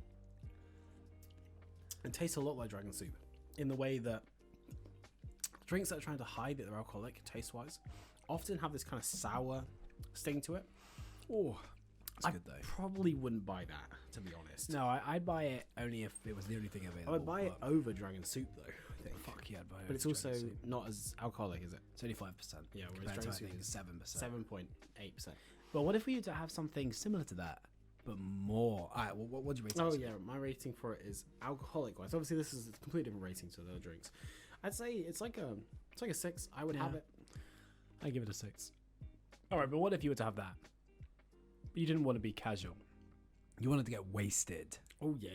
It tastes a lot like dragon soup in the way that drinks that are trying to hide that they're alcoholic, taste-wise, often have this kind of sour sting to it. Oh, that's good though. Probably wouldn't buy that, to be honest. No, I'd buy it only if it was the only thing available. I'd buy it over dragon soup though. I think. Fuck yeah, I'd buy it. But it's also not as alcoholic, is it? It's only 5%. Yeah, whereas dragon soup is 7%. 7.8%. But what if we were to have something similar to that, but more? All right, what would you rate it? Oh yeah, my rating for it is alcoholic wise. Obviously, this is a completely different rating to the other drinks. I'd say it's like a 6. I would have it. I give it a 6. All right, but what if you were to have that? But you didn't want to be casual. You wanted to get wasted. Oh yeah.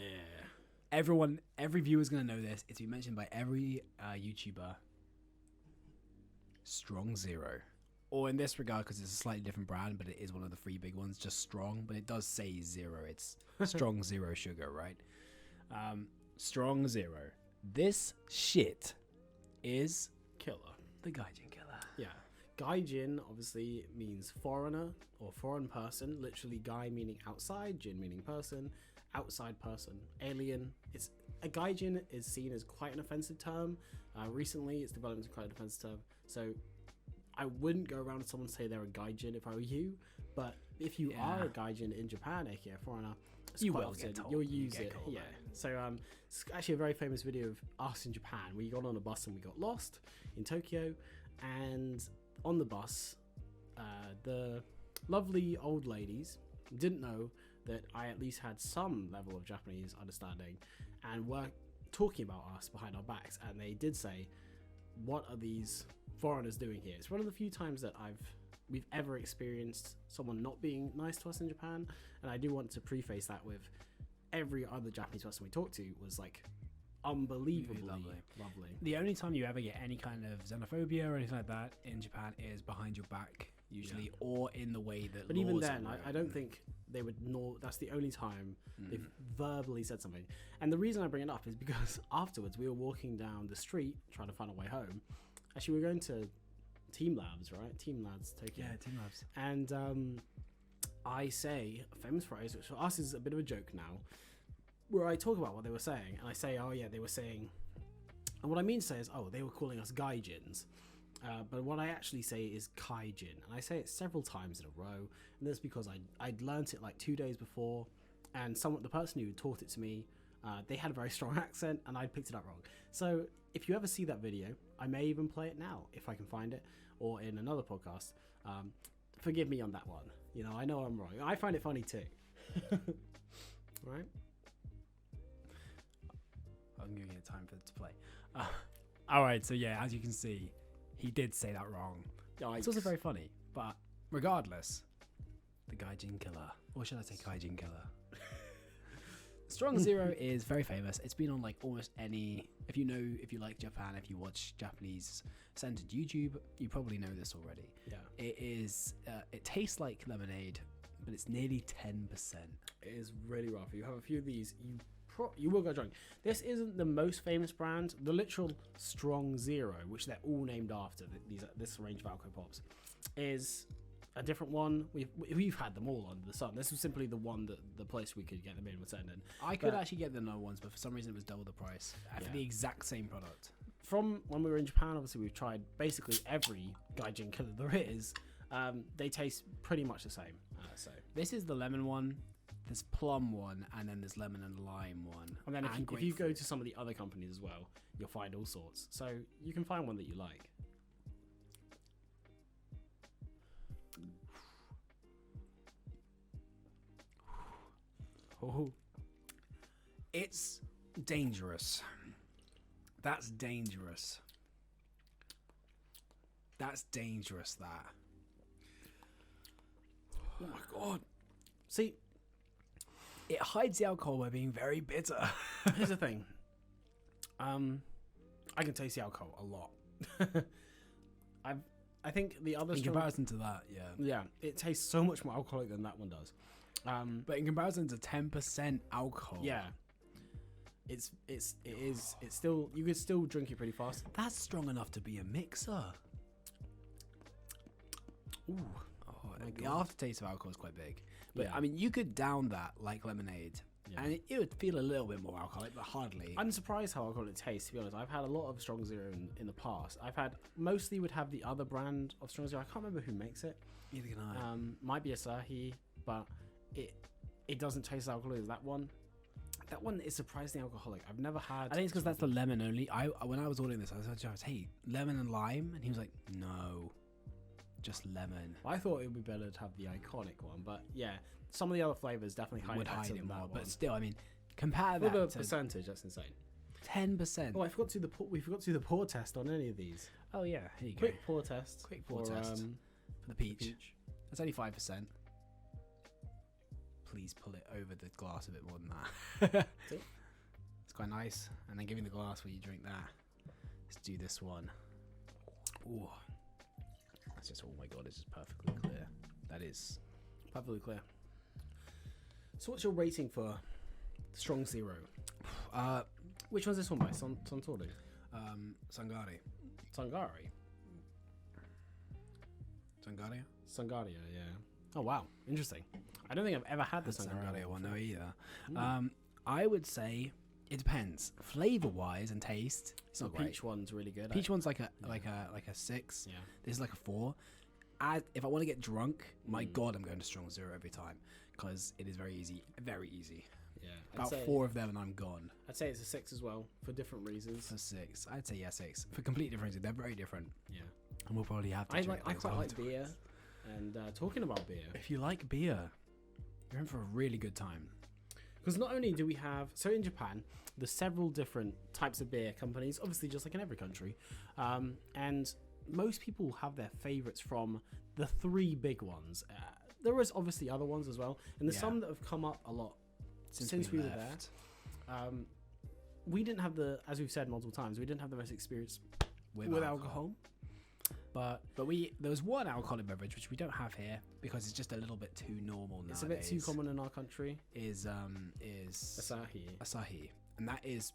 Every viewer's gonna know this. It's been mentioned by every YouTuber. Strong Zero, or in this regard, because it's a slightly different brand, but it is one of the 3 big ones. Just Strong, but it does say zero. It's Strong Zero Sugar, right? Strong Zero. This shit is Killer. the Gaijin Killer. Yeah. Gaijin obviously means foreigner or foreign person. Literally, Gai meaning outside, Jin meaning person, outside person, alien. A Gaijin is seen as quite an offensive term. Recently, it's developed into quite an offensive term. So, I wouldn't go around to someone and say they're a Gaijin if I were you. But if you are a Gaijin in Japan, aka foreigner, You will get told. You'll use You get it. called Yeah. that. So it's actually a very famous video of us in Japan. We got on a bus and we got lost in Tokyo, and on the bus, the lovely old ladies didn't know that I at least had some level of Japanese understanding, and were talking about us behind our backs. And they did say, "What are these foreigners doing here?" It's one of the few times that we've ever experienced someone not being nice to us in Japan. And I do want to preface that with every other Japanese person we talked to was like unbelievably lovely. The only time you ever get any kind of xenophobia or anything like that in Japan is behind your back, usually, or in the way that. But even laws then, are I don't think they would know. That's the only time they've verbally said something. And the reason I bring it up is because afterwards we were walking down the street trying to find our way home. Actually, we were going to Team Labs, right? Team Labs, Tokyo. Yeah, Team Labs. And I say a famous phrase, which for us is a bit of a joke now, where I talk about what they were saying, and I say, "Oh yeah, they were saying," and what I mean to say is, "Oh, they were calling us gaijins," but what I actually say is kaijin, and I say it several times in a row, and that's because I'd learnt it like 2 days before, and the person who taught it to me, they had a very strong accent, and I picked it up wrong. So if you ever see that video, I may even play it now if I can find it, or in another podcast. Forgive me on that one. You know, I know I'm wrong. I find it funny too. Right? I'm giving it time for it to play. All right, so yeah, as you can see, he did say that wrong. Yikes. It's also very funny, but regardless, the Gaijin Killer, or should I say Gaijin Killer? Strong Zero is very famous. It's been on like almost any. If you like Japan, if you watch Japanese centered YouTube, you probably know this already. Yeah. It is. It tastes like lemonade, but it's nearly 10%. It is really rough. You have a few of these, you will go drunk. This isn't the most famous brand. The literal Strong Zero, which they're all named after, this range of alcohol pops, is a different one. We've had them all under the sun. This was simply the one that the place we could get them in was sent in. I could actually get the no ones, but for some reason it was double the price for Yeah. the exact same product. From when we were in Japan, obviously we've tried basically every gaijin killer there is. They taste pretty much the same. So This is the lemon one. There's plum one, and then there's lemon and lime one. and then if you go grapefruit. to some of the other companies as well, you'll find all sorts. So you can find one that you like. Oh, it's dangerous. That's dangerous. That's dangerous. That. Oh my god. See, It hides the alcohol by being very bitter. here's the thing. I can taste the alcohol a lot. I think the other In strong- comparison to that, yeah. yeah, it tastes so much more alcoholic than that one does. But in comparison to 10% alcohol, Yeah, it is still, you could still drink it pretty fast. that's strong enough to be a mixer. Ooh, Oh, My the God. aftertaste of alcohol is quite big. But Yeah. I mean, you could down that like lemonade, yeah. and it would feel a little bit more alcoholic, but hardly. I'm surprised how alcoholic it tastes. To be honest, I've had a lot of Strong Zero in the past. I've had mostly would have the other brand of Strong Zero. I can't remember who makes it. Neither can I. Might be Asahi, but it doesn't taste as alcoholic as that one. That one is surprisingly alcoholic. I've never had. I think it's because that's the lemon only. When I was ordering this, I was like, Jarvis, hey, lemon and lime, and he was like, no, just lemon. I thought it would be better to have the iconic one, but yeah, some of the other flavors definitely hide Would better hide than it that more, one. but still, I mean, compare For the that to percentage, that's insane. 10%. Oh, we forgot to do the pour test on any of these. Oh yeah, here you go. Quick pour test. Quick pour for, test. um, For the peach. That's only 5%. Please pull it over the glass a bit more than that. See? It's quite nice. And then give me the glass where you drink that. Let's do this one. Ooh. That's just, oh my god, it's just perfectly clear. That is. Perfectly clear. So what's your rating for Strong Zero? Which one's this one by? Suntory? Sangari. Sangari? Sangaria? Sangaria, yeah. Oh wow, interesting. I don't think I've ever had the Sangaria Sangaria one, before. no either. Mm. I would say it depends. Flavor wise and taste, it's The not great. peach one's really good. Peach one's like a Yeah. 6. Yeah. This is like a 4. If I want to get drunk, my god, I'm going to Strong Zero every time because it is very easy. Very easy. Yeah. About 4 of them and I'm gone. I'd say it's a 6 as well for different reasons. For 6, I'd say 6 for complete difference. They're very different, Yeah. and we'll probably have to. I drink those quite like afterwards. beer. And talking about beer, If you like beer, you're in for a really good time. because not only do we have, so in Japan, there's several different types of beer companies, obviously just like in every country, and most people have their favorites from the 3 big ones. There is obviously other ones as well, and there's Yeah. some that have come up a lot since we were there. We didn't have as we've said multiple times, we didn't have the most experience with alcohol. But there was one alcoholic beverage which we don't have here because it's just a little bit too normal nowadays. It's a bit too common in our country. Is Asahi. Asahi, and that is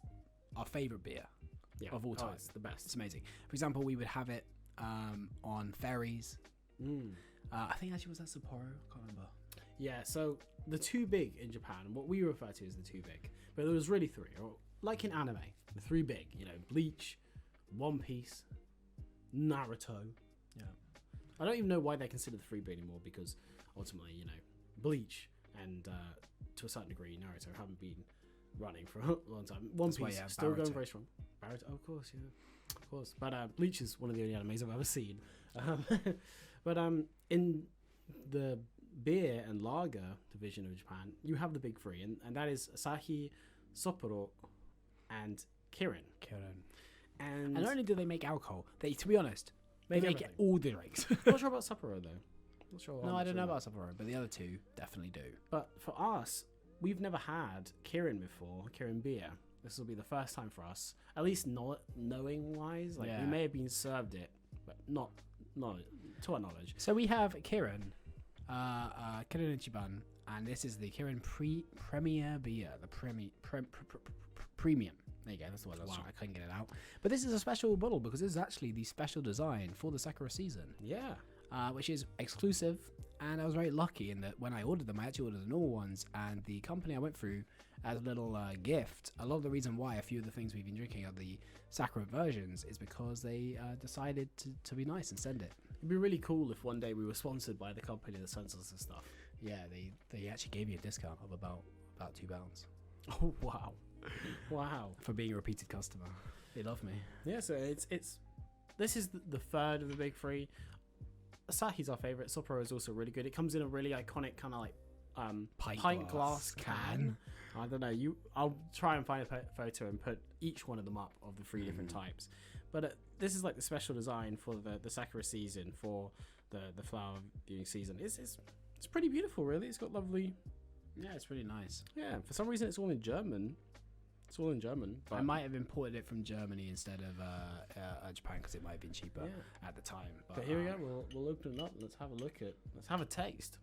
our favorite beer Yeah. of all time. It's the best. It's amazing. For example, we would have it on ferries. I think actually was that Sapporo. I can't remember. Yeah, so the 2 big in Japan, what we refer to as the 2 big, but there was really 3, or like in anime, the 3 big, Bleach, One Piece, Naruto. Yeah. I don't even know why they're considered the 3 big anymore, because ultimately, Bleach and to a certain degree, Naruto haven't been running for a long time. One That's why Piece you have still going Boruto. very strong. Boruto, oh, of course, yeah, of course. But Bleach is one of the only animes I've ever seen. But in the beer and lager division of Japan, you have the big 3, and that is Asahi, Sapporo, and Kirin. And And not only do they make alcohol, to be honest, they Make make everything. all the drinks. not sure about Sapporo though. Not sure. No, how I much don't know of about Sapporo, but the other 2 definitely do. But for us, we've never had Kirin before, Kirin beer. This will be the first time for us, at least knowing wise. Like Yeah. we may have been served it, but not to our knowledge. So we have Kirin, Kirin Ichiban, and this is the Kirin Premier beer, the premium. There you go, that's the word I was Wow. trying. I couldn't get it out. But this is a special bottle because this is actually the special design for the Sakura season. Yeah. which is exclusive. And I was very lucky in that when I ordered them, I actually ordered the normal ones, and the company I went through as a little gift. A lot of the reason why a few of the things we've been drinking are the Sakura versions is because they decided to be nice and send it. It'd be really cool if one day we were sponsored by the company that sends us this stuff. Yeah, they actually gave me a discount of about £2 Oh wow, wow! for being a repeated customer. They love me. Yeah, so it's this is the third of the big three. Asahi's our favorite. Sapporo is also really good. It comes in a really iconic kind of like pint glass can. I don't know. I'll try and find a photo and put each one of them up of the three different types. But this is like the special design for the Sakura season, for the flower viewing season. It's pretty beautiful, really. It's got lovely. Yeah, it's really nice. Yeah, for some reason it's all in German. It's all in German. I might have imported it from Germany instead of Japan because it might have been cheaper at the time. But here we go. We'll open it up. Let's have a look at. Let's have a taste.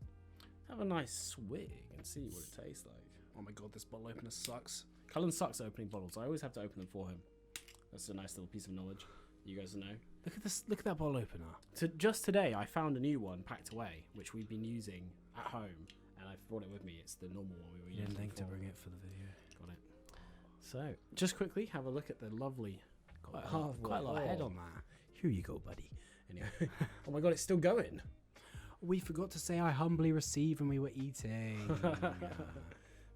Have a nice swig and see what it tastes like. Oh my god, this bottle opener sucks. Cullen sucks at opening bottles. I always have to open them for him. That's a nice little piece of knowledge. You guys know. Look at this. Look at that bottle opener. Just today, I found a new one packed away, which we've been using at home, and I've brought it with me. It's the normal one we were using. Didn't think to before. bring it for the video. Got it. So, just quickly have a look at the lovely. Quite a lot of head on that. Here you go, buddy. Anyway. Oh my god, it's still going. We forgot to say I humbly receive when we were eating.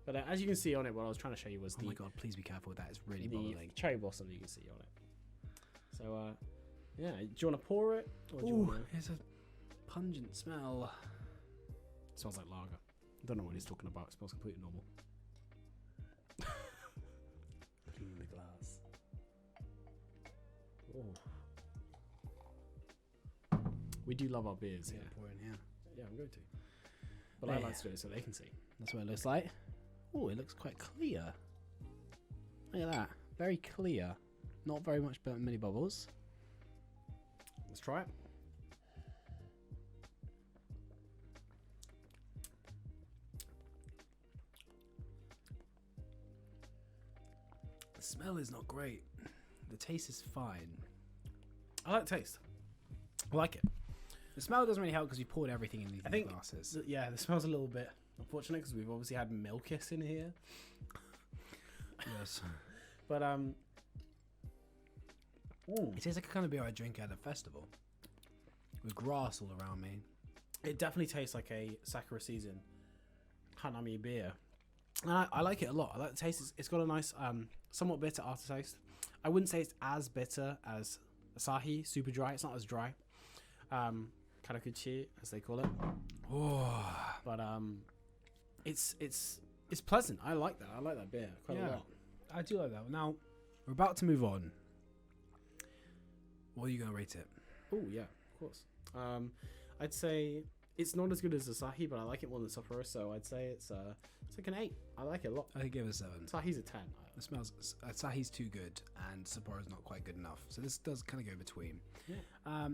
But as you can see on it, what I was trying to show you was Oh my god, please be careful with that. It's really the boiling. cherry blossom you can see on it. So, yeah, do you want to pour it? Or do you Ooh, wanna... it's a pungent smell. It smells like lager. I don't know what he's talking about. It smells completely normal. Clean the glass. Oh. We do love our beers here. Pour in here. Yeah, I'm going to. But I like to do it so they can see. That's what it looks like. Oh, it looks quite clear. Look at that. Very clear. Not very much, but many bubbles. Let's try it. The smell is not great. The taste is fine. I like the taste. I like it. The smell doesn't really help because we poured everything in these I think glasses. Yeah, the smell's a little bit unfortunate because we've obviously had Milkis in here. Yes. But It tastes like a kind of beer I drink at a festival. With grass all around me. it definitely tastes like a Sakura season Hanami beer. And I like it a lot. I like the taste. It's got a nice, somewhat bitter aftertaste. I wouldn't say it's as bitter as Asahi, super dry. It's not as dry. Karakuchi, as they call it. Oh. But it's pleasant. I like that. I like that beer quite a lot. I do like that. Now, we're about to move on. What are you going to rate it? Oh yeah, of course. I'd say it's not as good as Asahi, but I like it more than Sapporo, so I'd say it's like an 8. I like it a lot. I think give it a 7. Asahi's a 10. It smells. Asahi's too good, and Sapporo's not quite good enough. So this does kind of go between. Yeah.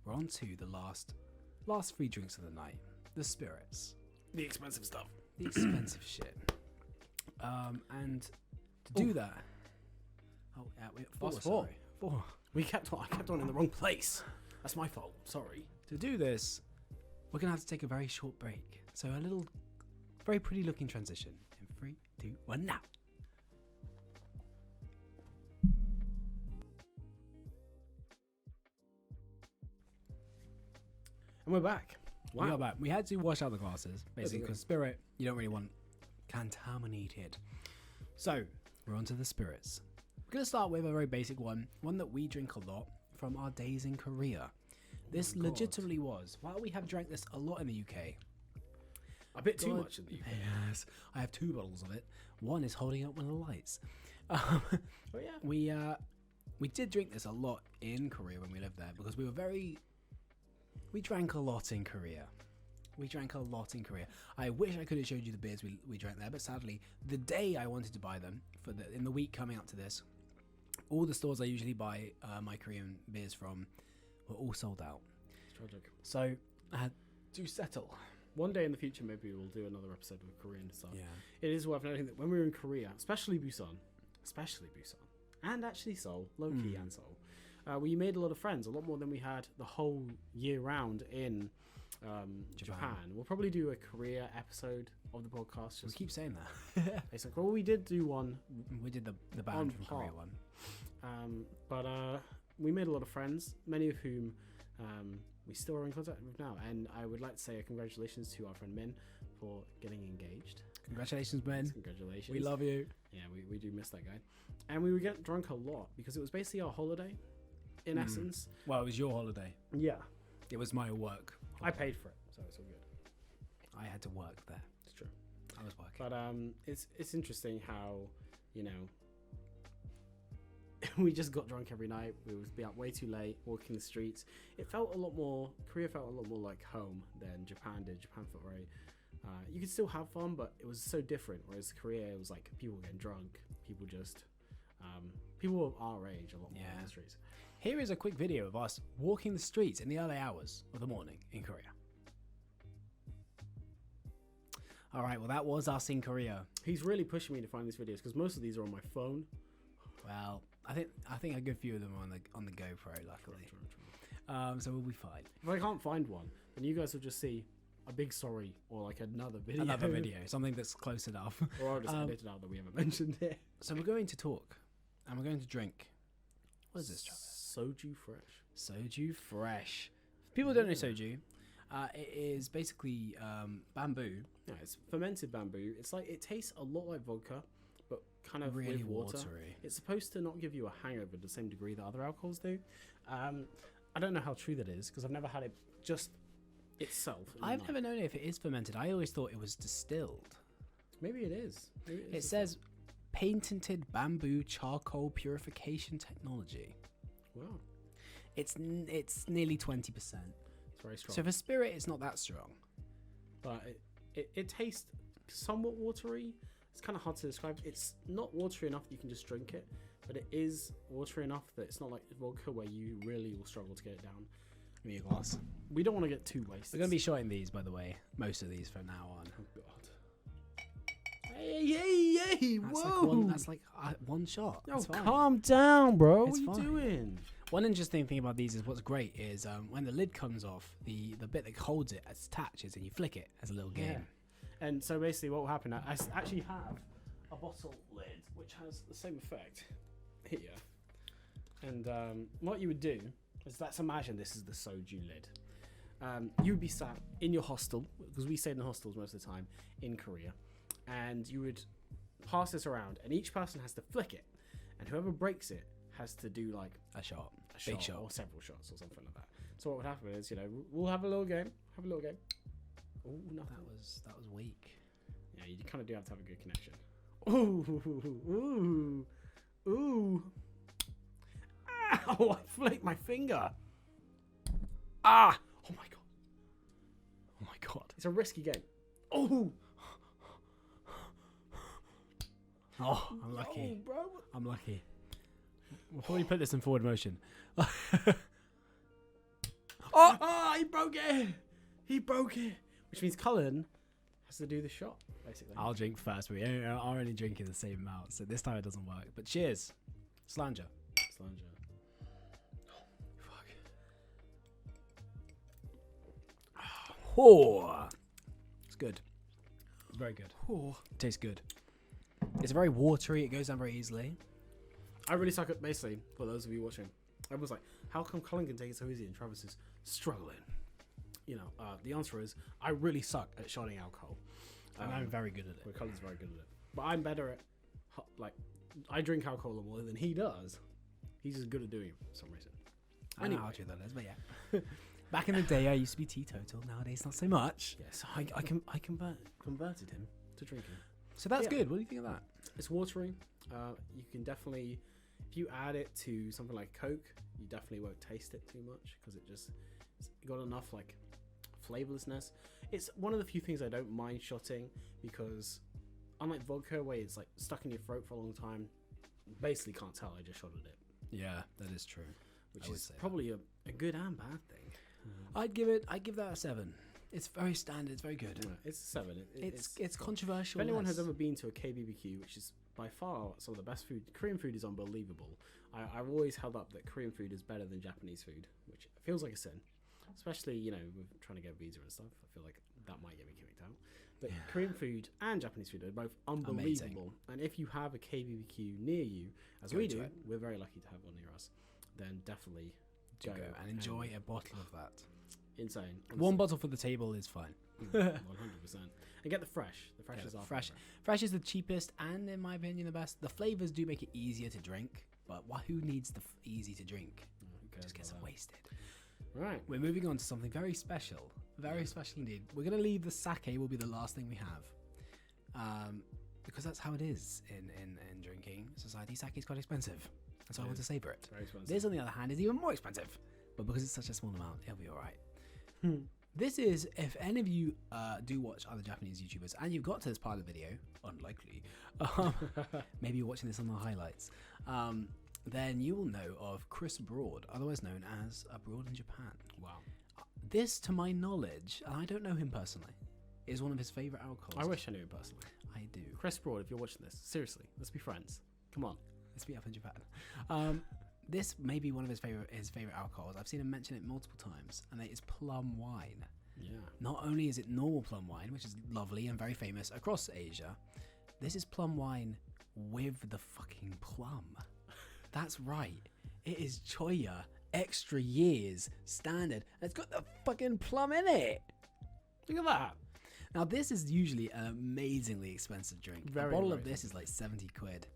We're on to the last 3 drinks of the night. The spirits, The expensive stuff. the expensive shit. And to do that, wait, 4. That's 4. Sorry, 4. I kept on in the wrong place. That's my fault. Sorry. To do this, we're gonna have to take a very short break. So a little, very pretty looking transition. In 3, 2, 1, now. And we're back. We are back. We had to wash out the glasses, basically, Yeah. because spirit, you don't really want contaminated. So, we're on to the spirits. We're going to start with a very basic one that we drink a lot from our days in Korea. This my God. legitimately was, while we have drank this a lot in the UK. A bit too God, much in the UK. Yes, I have 2 bottles of it. One is holding up one of the lights. Oh yeah. We did drink this a lot in Korea when we lived there because we drank a lot in Korea. I wish I could have showed you the beers we drank there, but sadly, the day I wanted to buy them in the week coming up to this, all the stores I usually buy my Korean beers from were all sold out. It's tragic. So I had to settle. One day in the future, maybe we'll do another episode with Korean stuff. Yeah. It is worth noting that when we were in Korea, especially Busan, and actually Seoul, low-key and Seoul, we made a lot of friends, a lot more than we had the whole year round in Japan. We'll probably do a Korea episode of the podcast. We Just keep saying that. it's like, well, we did do one, We did the On band from Korea par. one. but we made a lot of friends, many of whom we still are in contact with now. And I would like to say a congratulations to our friend Min for getting engaged. Congratulations, Ben. Congratulations. We love you. Yeah, we do miss that guy. And we would get drunk a lot because it was basically our holiday, in essence. Well, it was your holiday. Yeah. It was my work. I paid for it, so it's all good. I had to work there. It's true. I was working. But it's interesting how, you know, we just got drunk every night. We would be out way too late, walking the streets. It felt a lot more, Korea felt a lot more like home than Japan did. Japan felt very, you could still have fun, but it was so different. Whereas Korea, it was like people getting drunk, people just, people of our age a lot more on the streets. Here is a quick video of us walking the streets in the early hours of the morning in Korea. All right, well, that was us in Korea. He's really pushing me to find these videos because most of these are on my phone. Well, I think a good few of them are on the GoPro, luckily. So we'll be fine. If I can't find one, then you guys will just see a big sorry or like another video. Another video, something that's close enough. Or I'll just edit it out that we haven't mentioned it. So we're going to talk, and we're going to drink. What is this, Travis? Soju Fresh. Soju Fresh. If people don't know soju, it is basically bamboo. Yeah, it's fermented bamboo. It's like, it tastes a lot like vodka, but kind of Really with water. watery. It's supposed to not give you a hangover to the same degree that other alcohols do. I don't know how true that is because I've never had it just itself. in the I've night. never known if it is fermented. I always thought it was distilled. Maybe it is. Maybe It is. says patented bamboo charcoal purification technology. Wow, It's nearly 20%. it's very strong. So for spirit, it's not that strong. But it tastes somewhat watery. It's kind of hard to describe. It's not watery enough that you can just drink it, but it is watery enough that it's not like vodka where you really will struggle to get it down. Give me a glass. We don't want to get too wasted. We're going to be shotting these, by the way. Most of these from now on. Oh God. Hey, That's like one shot. No, It's fine. calm down, bro. It's what are you fine. doing? One interesting thing about these is what's great is when the lid comes off, the bit that holds it attaches and you flick it as a little game. Yeah. And so basically what will happen, I actually have a bottle lid which has the same effect here. And what you would do is, let's imagine this is the soju lid. You would be sat in your hostel, because we stayed in hostels most of the time in Korea, and you would pass this around, and each person has to flick it, and whoever breaks it has to do like A shot. a Big shot shot. or several shots or something like that. So what would happen is, you know, we'll have a little game. Oh, nothing. That was weak. Yeah, you kind of do have to have a good connection. Ooh. Ow, I flicked my finger. Ah! Oh my god. Oh my god. It's a risky game. Oh! Oh, I'm lucky. Oh, bro. I'm lucky. We'll probably put this in forward motion. Oh, he broke it. He broke it. Which means Cullen has to do the shot, basically. I'll drink first. We are only drinking the same amount, so this time it doesn't work. But cheers. Slanger. Slanger. Oh, it's good. It's very good. Oh. It tastes good. It's very watery. It goes down very easily. I really suck at, basically, for those of you watching, I was like, how come Cullen can take it so easy and Travis is struggling? You know, the answer is, I really suck at shotting alcohol. And I'm very good at it. But Cullen's very good at it. But I'm better at, like, I drink alcohol more than he does. He's just good at doing it for some reason. I know how true that is, but yeah. Back in the day, I used to be teetotal. Nowadays, not so much. Yes, I converted him to drinking. So that's Yeah. good. What do you think of that? It's watery. You can definitely, if you add it to something like Coke, you definitely won't taste it too much because it's got enough like flavorlessness. It's one of the few things I don't mind shotting because unlike vodka where it's like stuck in your throat for a long time, basically can't tell I just shotted it, Yeah, that is true. which I would is say that. probably a good and bad thing. I'd give that a 7. It's very standard. It's very good. Yeah, it's a 7. It's controversial. If anyone has yes. ever been to a KBBQ, which is by far some of the best food. Korean food is unbelievable. I've always held up that Korean food is better than Japanese food, which feels like a sin. Especially, you know, with trying to get a visa and stuff. I feel like that might get me kicked out. But Korean food and Japanese food are both unbelievable. Amazing. And if you have a KBBQ near you, as we to do, it. we're very lucky to have one near us, then definitely Go and enjoy a bottle of that. Insane. One bottle for the table is fine. 100%. And get the fresh. The fresh Yeah, is our fresh. favourite. Fresh is the cheapest and, in my opinion, the best. The flavors do make it easier to drink, but who needs the easy to drink? Who cares Just gets about it that? wasted. Right. We're moving on to something very special. Very special indeed. We're going to leave the sake will be the last thing we have. Because that's how it is in drinking society. Sake is quite expensive. And so I want to savour it. Very expensive. This, on the other hand, is even more expensive. But because it's such a small amount, it'll be alright. This is, if any of you do watch other Japanese YouTubers and you've got to this part of the video, unlikely, maybe you're watching this on the highlights, then you will know of Chris Broad, otherwise known as Abroad in Japan. Wow. This, to my knowledge, and I don't know him personally, is one of his favourite alcohols. I wish I knew him personally. I do. Chris Broad, if you're watching this, seriously, let's be friends. Come on. Let's be up in Japan. This may be one of his favorite alcohols. I've seen him mention it multiple times, and it is plum wine. Yeah. Not only is it normal plum wine, which is lovely and very famous across Asia, this is plum wine with the fucking plum. That's right. It is Choya Extra Years Standard. And it's got the fucking plum in it. Look at that. Now, this is usually an amazingly expensive drink. Very, a bottle very of this is like 70 quid.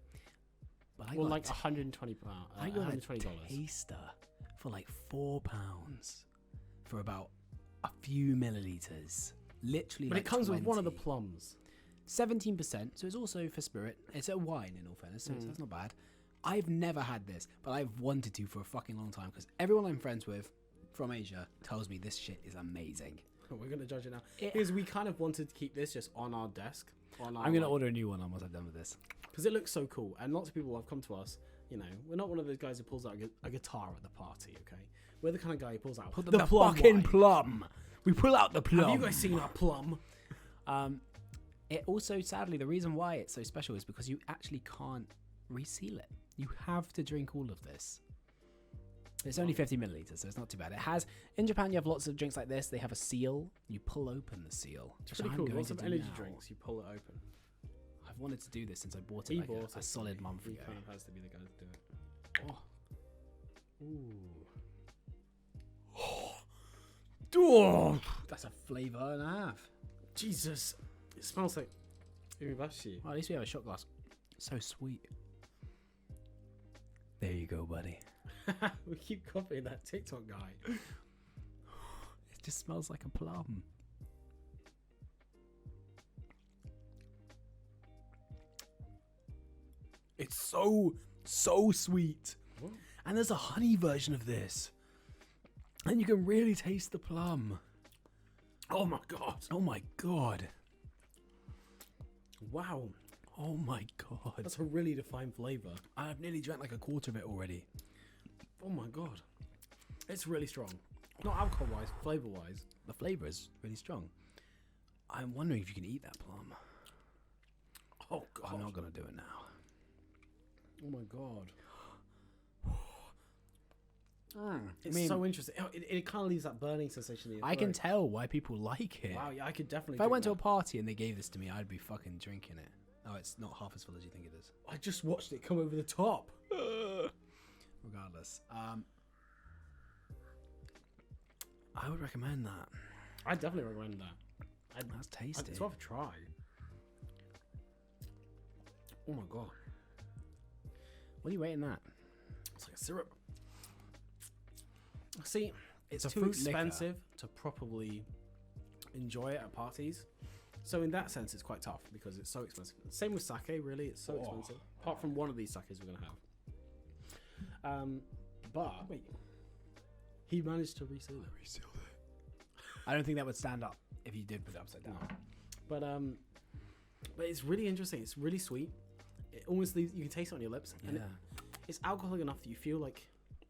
But Well, got like a £120. I got a $120. taster for like £4 for about a few milliliters. Literally, But like it comes with one of the 20. plums. 17%, so it's also for spirit. It's a wine, in all fairness, so that's not bad. I've never had this, but I've wanted to for a fucking long time because everyone I'm friends with from Asia tells me this shit is amazing. We're going to judge it now. It- Because we kind of wanted to keep this just on our desk. I'm going to order a new one once I'm done with this. Because it looks so cool. And lots of people have come to us, you know, we're not one of those guys who pulls out a guitar at the party, okay? We're the kind of guy who pulls out The fucking wine. plum. We pull out the plum. Have you guys seen our plum? It also, sadly, the reason why it's so special is because you actually can't reseal it. You have to drink all of this. It's only 50 milliliters, so it's not too bad. It has, in Japan, you have lots of drinks like this. They have a seal. You pull open the seal. It's which pretty I'm cool. going Lots to of do energy now. drinks. You pull it open. I've wanted to do this since I bought it He like bought a it, solid so month he ago. kind of has to be the guy to do it. Oh, that's a flavour and a half. Jesus. It smells like uribashi. Well, at least we have a shot glass. So sweet. There you go, buddy. We keep copying that TikTok guy. It just smells like a plum. It's so sweet. What? And there's a honey version of this. And you can really taste the plum. Oh my god. Oh my god. Wow. Oh my god. That's a really defined flavour. I've nearly drank like a quarter of it already. Oh my god. It's really strong. Not alcohol wise, flavour wise. The flavour is really strong. I'm wondering if you can eat that plum. Oh god. I'm not going to do it now. Oh my god. I It's mean, so interesting. It kind of leaves that burning sensation in your I can throat. tell why people like it. Wow, yeah, I could definitely If I drink went to a that. party and they gave this to me, I'd be fucking drinking it. Oh, it's not half as full as you think it is. I just watched it come over the top. Regardless, I would recommend that. I definitely recommend that. That's tasty. It's worth a try. Oh my god. What are you rating that? It's like a syrup. See, it's a too fruit liquor. expensive to properly enjoy it at parties. So in that sense, it's quite tough because it's so expensive. Same with sake, really. It's so expensive. Apart from one of these sakes we're going to have. But he managed to reseal it. I don't think that would stand up if you did put it upside down. But it's really interesting. It's really sweet. It almost leaves, you can taste it on your lips. And Yeah. it's alcoholic enough that you feel like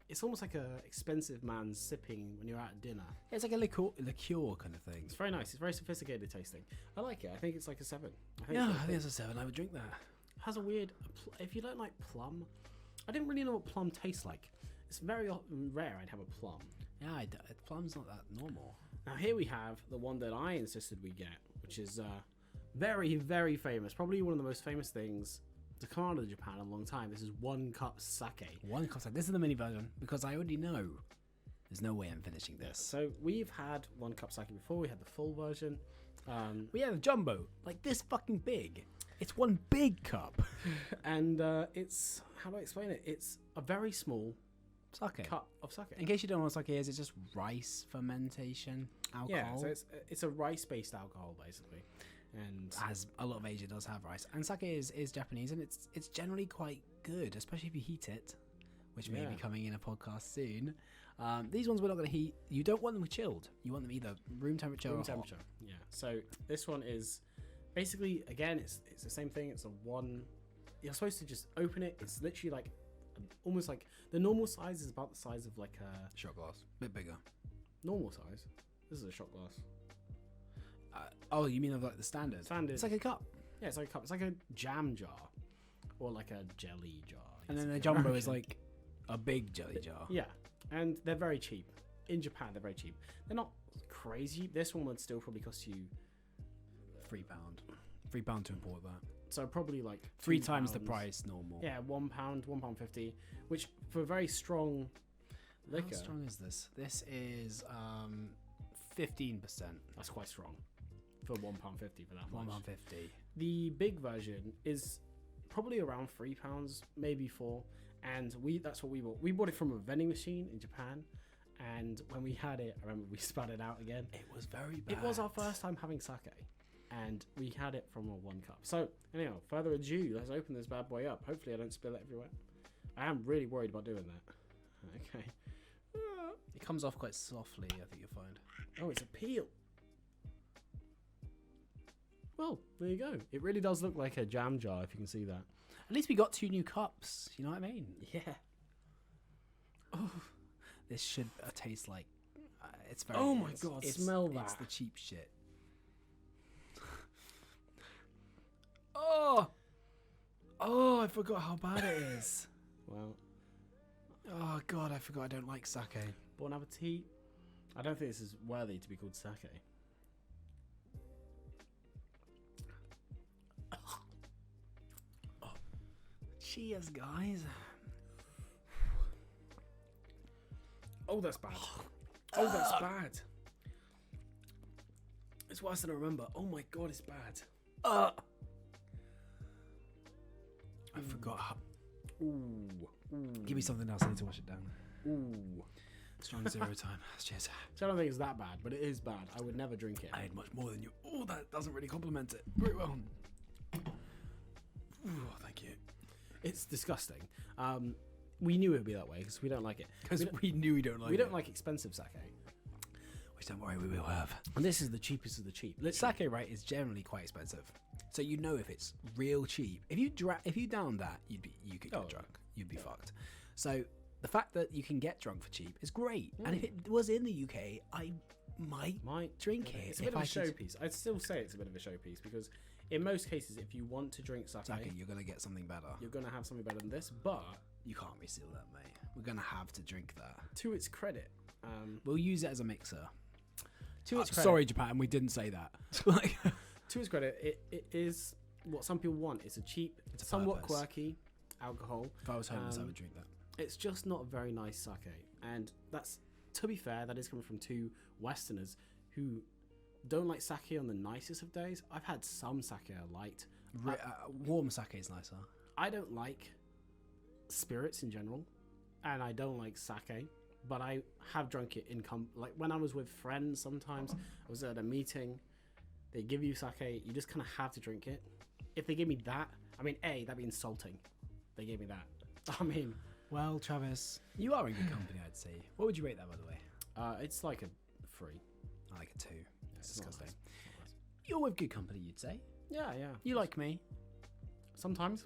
it's almost like a expensive man sipping when you're at dinner. It's like a liqueur kind of thing. It's very nice. It's very sophisticated tasting. I like it. I think it's like a 7. I think Yeah, it's I think it's a 7. I would drink that. has a weird. If you don't like plum, I didn't really know what plum tastes like. It's very rare I'd have a plum. Yeah, plum's not that normal. Now here we have the one that I insisted we get, which is very, very famous. Probably one of the most famous things to come out of Japan in a long time. This is One Cup Sake. One cup. This is the mini version because I already know there's no way I'm finishing this. So we've had One Cup Sake before. We had the full version. We have a jumbo, like this fucking big. It's one big cup. And it's, how do I explain it? It's a very small Sake. cup of sake. In case you don't know what sake is, it's just rice fermentation alcohol. Yeah, so it's a rice-based alcohol, basically. And As a lot of Asia does have rice. And sake is Japanese, and it's generally quite good, especially if you heat it, which may be coming in a podcast soon. These ones we're not going to heat. You don't want them chilled. You want them either room temperature or hot. Yeah. So this one is basically, again, it's the same thing. It's a one. You're supposed to just open it. It's literally like almost like the normal size is about the size of like a Shot glass. Bit bigger. normal size. This is a shot glass. Oh, you mean of like the standard? Standard. It's like a cup. Yeah, it's like a cup. It's like a jam jar or like a jelly jar. And then It's the jumbo American. is like a big jelly jar. Yeah, and they're very cheap. In Japan, they're very cheap. They're not crazy. This one would still probably cost you £3. £3 to import that. so probably like Three times the £2. price normal. Yeah, £1, £1.50, which for a very strong liquor, How strong is this? This is 15%. that's quite strong for £1.50 for that much. £1.50. The big version is probably around £3, maybe 4, and that's what we bought. We bought it from a vending machine in Japan, and when we had it, I remember we spat it out again. It was very bad. It was our first time having sake, and we had it from a one cup. So, anyhow, further ado, let's open this bad boy up. Hopefully I don't spill it everywhere. I am really worried about doing that. Okay. It comes off quite softly, I think you'll find. Oh, it's a peel. Well, there you go. It really does look like a jam jar, if you can see that. At least we got 2 new cups. You know what I mean? Yeah. Oh, this should taste like. It's very. Oh my it's- God, it's- smell It's that. the cheap shit. Oh, I forgot how bad it is. Well, Oh God, I forgot I don't like sake. bon appetit. I don't think this is worthy to be called sake. Cheers, guys. Oh, that's bad. Oh, that's bad. It's worse than I remember. Oh my God, it's bad. I forgot. How... Ooh. Give me something else. I need to wash it down. Ooh. Strong 0 time. Cheers. So I don't think it's that bad, but it is bad. I would never drink it. I had much more than you. Oh, that doesn't really compliment it very well. Ooh, thank you. It's disgusting. We knew it would be that way because we don't like it. Because we knew we don't like We it. don't like expensive sake. Which don't worry, we will have. And this is the cheapest of the cheap. Sake, right, is generally quite expensive. So you know if it's real cheap. If you down that, you could get drunk. You'd be fucked. So the fact that you can get drunk for cheap is great. And if it was in the UK, I might drink it. It's a bit of a showpiece. I'd still say it's a bit of a showpiece because in most cases, if you want to drink sake, You're gonna get something better. you're going to have something better than this. But You can't reseal that, mate. We're gonna have to drink that. to its credit, We'll use it as a mixer. to its credit, Sorry, Japan, we didn't say that. Like, to its credit, it is what some people want. It's a cheap, It's a somewhat purpose. quirky alcohol. if I was homeless, I would drink that. It's just not a very nice sake, and that's, to be fair, that is coming from 2 Westerners who don't like sake on the nicest of days. I've had some sake I liked. Warm sake is nicer. I don't like spirits in general, and I don't like sake, but I have drunk it in like when I was with friends. Sometimes I was at a meeting, they give you sake, you just kind of have to drink it. If they give me that, I mean, that'd be insulting. They gave me that. I mean, Well, Travis, you are in good company, I'd say. What would you rate that, by the way? it's like a 3. I like a 2. It's It's not disgusting. nice. You're with good company, you'd say. Yeah, You like me. sometimes.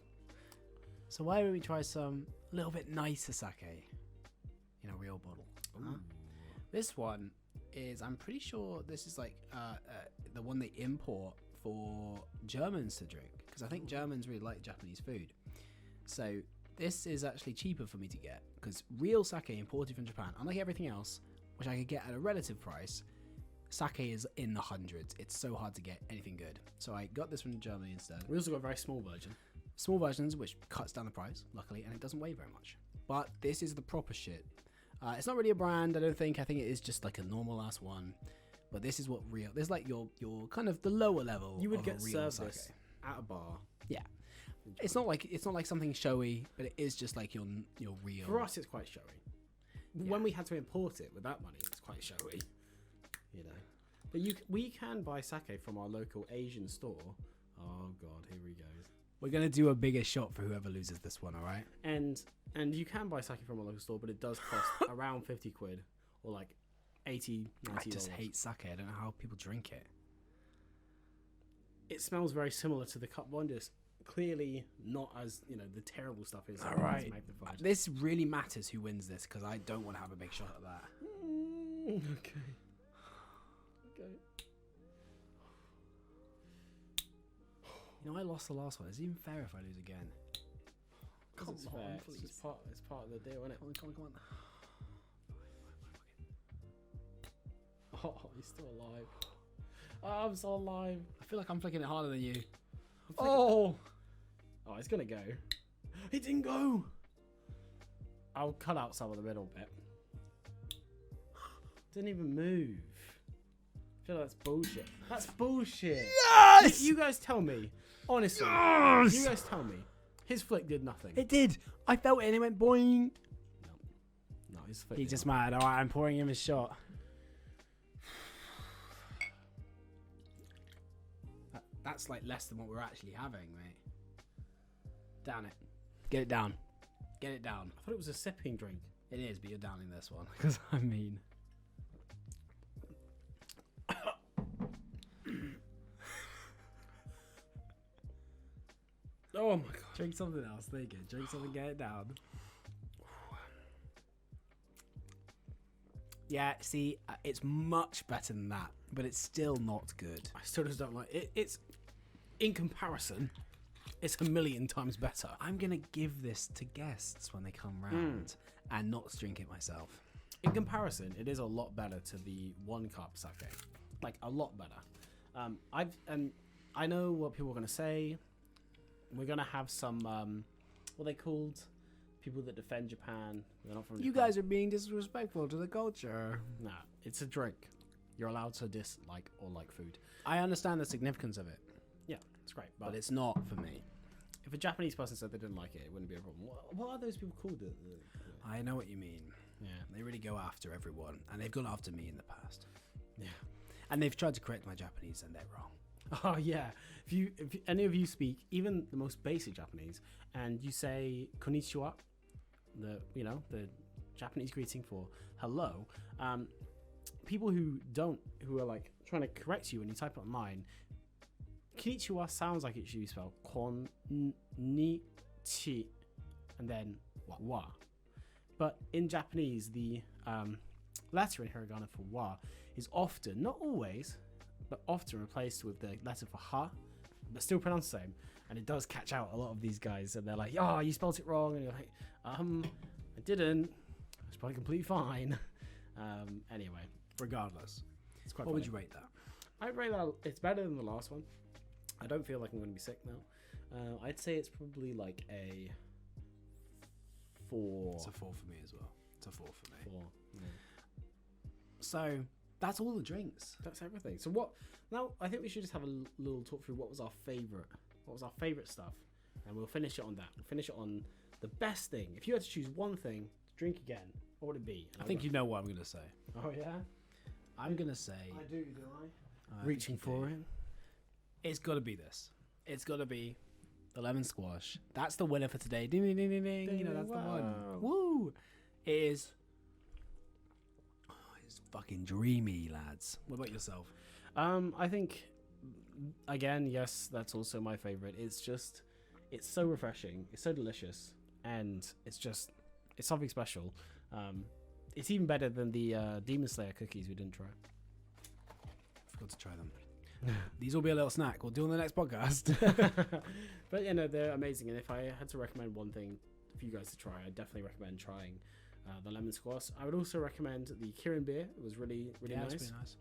So why don't we try some little bit nicer sake in a real bottle? Huh? This one is, I'm pretty sure this is like the one they import for Germans to drink. because I think Germans really like Japanese food. So this is actually cheaper for me to get because real sake imported from Japan, unlike everything else, which I could get at a relative price, sake is in the hundreds. It's so hard to get anything good. So I got this from Germany instead. We also got a very small version. Small versions, which cuts down the price, luckily, and it doesn't weigh very much. But this is the proper shit. It's not really a brand, I don't think. I think it is just like a normal ass one. But this is what real. This is like your kind of the lower level. You would of get a real served sake. this at a bar. Yeah. It's not like something showy, but it is just like your real. For us, it's quite showy. Yeah. When we had to import it with that money, it's quite showy. You know. But we can buy sake from our local Asian store. Oh god, here we go. We're gonna do a bigger shot for whoever loses this one, all right? And you can buy sake from a local store, but it does cost around 50 quid or like 80, 90 I just dollars. hate sake. I don't know how people drink it. It smells very similar to the cup one, just clearly not as, you know, the terrible stuff is. All right. Magnified. This really matters who wins this because I don't want to have a big shot at that. Okay. Okay. You know, I lost the last one. Is it even fair if I lose again? Come It's on, fair. please. It's part of the deal, isn't it? Come on. Oh, he's still alive. Oh, I'm still alive. I feel like I'm flicking it harder than you. Oh, it's gonna go. It didn't go. I'll cut out some of the middle bit. Didn't even move. I feel like that's bullshit. That's bullshit. Yes! You guys tell me. Honestly. Yes! You guys tell me. His flick did nothing. It did. I felt it and it went boing. No, his flick He's did just nothing. mad. All right, I'm pouring him a shot. That's like less than what we're actually having, mate. Down it. Get it down. Get it down. I thought it was a sipping drink. It is, but you're downing this one because I mean. Oh my god. Drink something else. There you go. Drink something. Get it down. Yeah, see, it's much better than that, but it's still not good. I still just don't like it. It's in comparison, it's a million times better. I'm gonna give this to guests when they come round and not drink it myself. In comparison, it is a lot better to the 1 cup sake. Like a lot better. I know what people are gonna say. We're gonna have some what are they called? People that defend Japan. They're not from You Japan. guys are being disrespectful to the culture. Nah, it's a drink. You're allowed to dislike or like food. I understand the significance of it, Yeah, it's great. but it's not for me. If a Japanese person said they didn't like it, it wouldn't be a problem. What are those people called? I know what you mean. Yeah. They really go after everyone, and they've gone after me in the past. Yeah. And they've tried to correct my Japanese, and they're wrong. Oh yeah. If any of you speak even the most basic Japanese and you say konnichiwa, the Japanese greeting for hello, people who are like trying to correct you when you type it online, konnichiwa sounds like it should be spelled konnichi and then wa. But in Japanese, the letter in hiragana for wa is often, not always, but often replaced with the letter for ha, but still pronounced the same. And it does catch out a lot of these guys, and they're like, "Oh, you spelled it wrong," and you're like, I didn't. It's probably completely fine." Anyway, Regardless, it's quite. what would funny. you rate that? I'd rate that. It's better than the last one. I don't feel like I'm going to be sick now. I'd say it's probably like a 4. It's a 4 for me as well. It's a 4 for me. 4. Yeah. So that's all the drinks. That's everything. So what? Now I think we should just have a little talk through what was our favorite. What was our favorite stuff, and we'll finish it on that. We'll finish it on the best thing. If you had to choose one thing to drink again, what would it be? I think you know what I'm going to say. Oh yeah. I'm going to say. I do. Do I? I Reaching think you for do. it. It's got to be this. It's got to be the lemon squash. That's the winner for today. Ding, ding, ding, ding, ding. You know, that's the one. Wow. Woo! It is. Oh, it's fucking dreamy, lads. What about yourself? I think, again, yes, that's also my favorite. It's so refreshing. It's so delicious, and it's something special. It's even better than the Demon Slayer cookies we didn't try. Forgot to try them. These will be a little snack. We'll do on the next podcast. But they're amazing. And if I had to recommend one thing for you guys to try, I'd definitely recommend trying the lemon squash. I would also recommend the Kirin beer. It was really nice. It's pretty nice.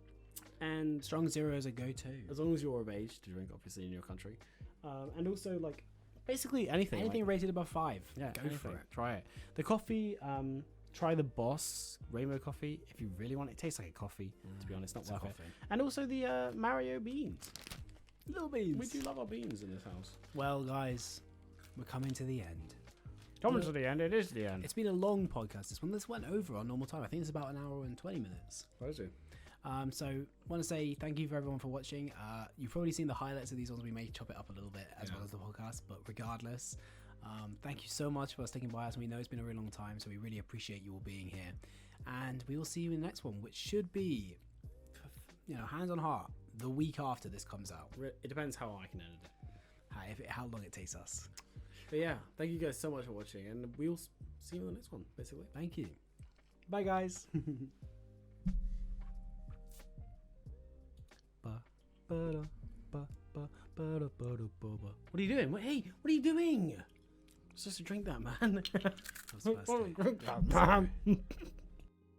And Strong Zero is a go-to. as long as you're of age to drink, obviously in your country, and also like basically anything. Anything like, rated above 5. yeah, go anything. for it. Try it. The coffee. Try the Boss Rainbow Coffee if you really want it. It tastes like a coffee, to be honest, not It's a worth it. coffee. And also the Mario beans. Little beans. We do love our beans in this house. Well, guys, we're coming to the end. Coming to the end, it is the end. It's been a long podcast. This one. This went over our normal time. I think it's about an hour and 20 minutes. What is it? So want to say thank you for everyone for watching. You've probably seen the highlights of these ones. We may chop it up a little bit as well as the podcast, but regardless, thank you so much for sticking by us. We know it's been a really long time, so we really appreciate you all being here. And we will see you in the next one, which should be, hands on heart, the week after this comes out. It depends how I can edit it. How long it takes us. But yeah, thank you guys so much for watching, and we'll see you in the next one, basically. Thank you. Bye, guys. What are you doing? Hey, what are you doing? It's just to drink that, man. I was supposed to. Drink that, man.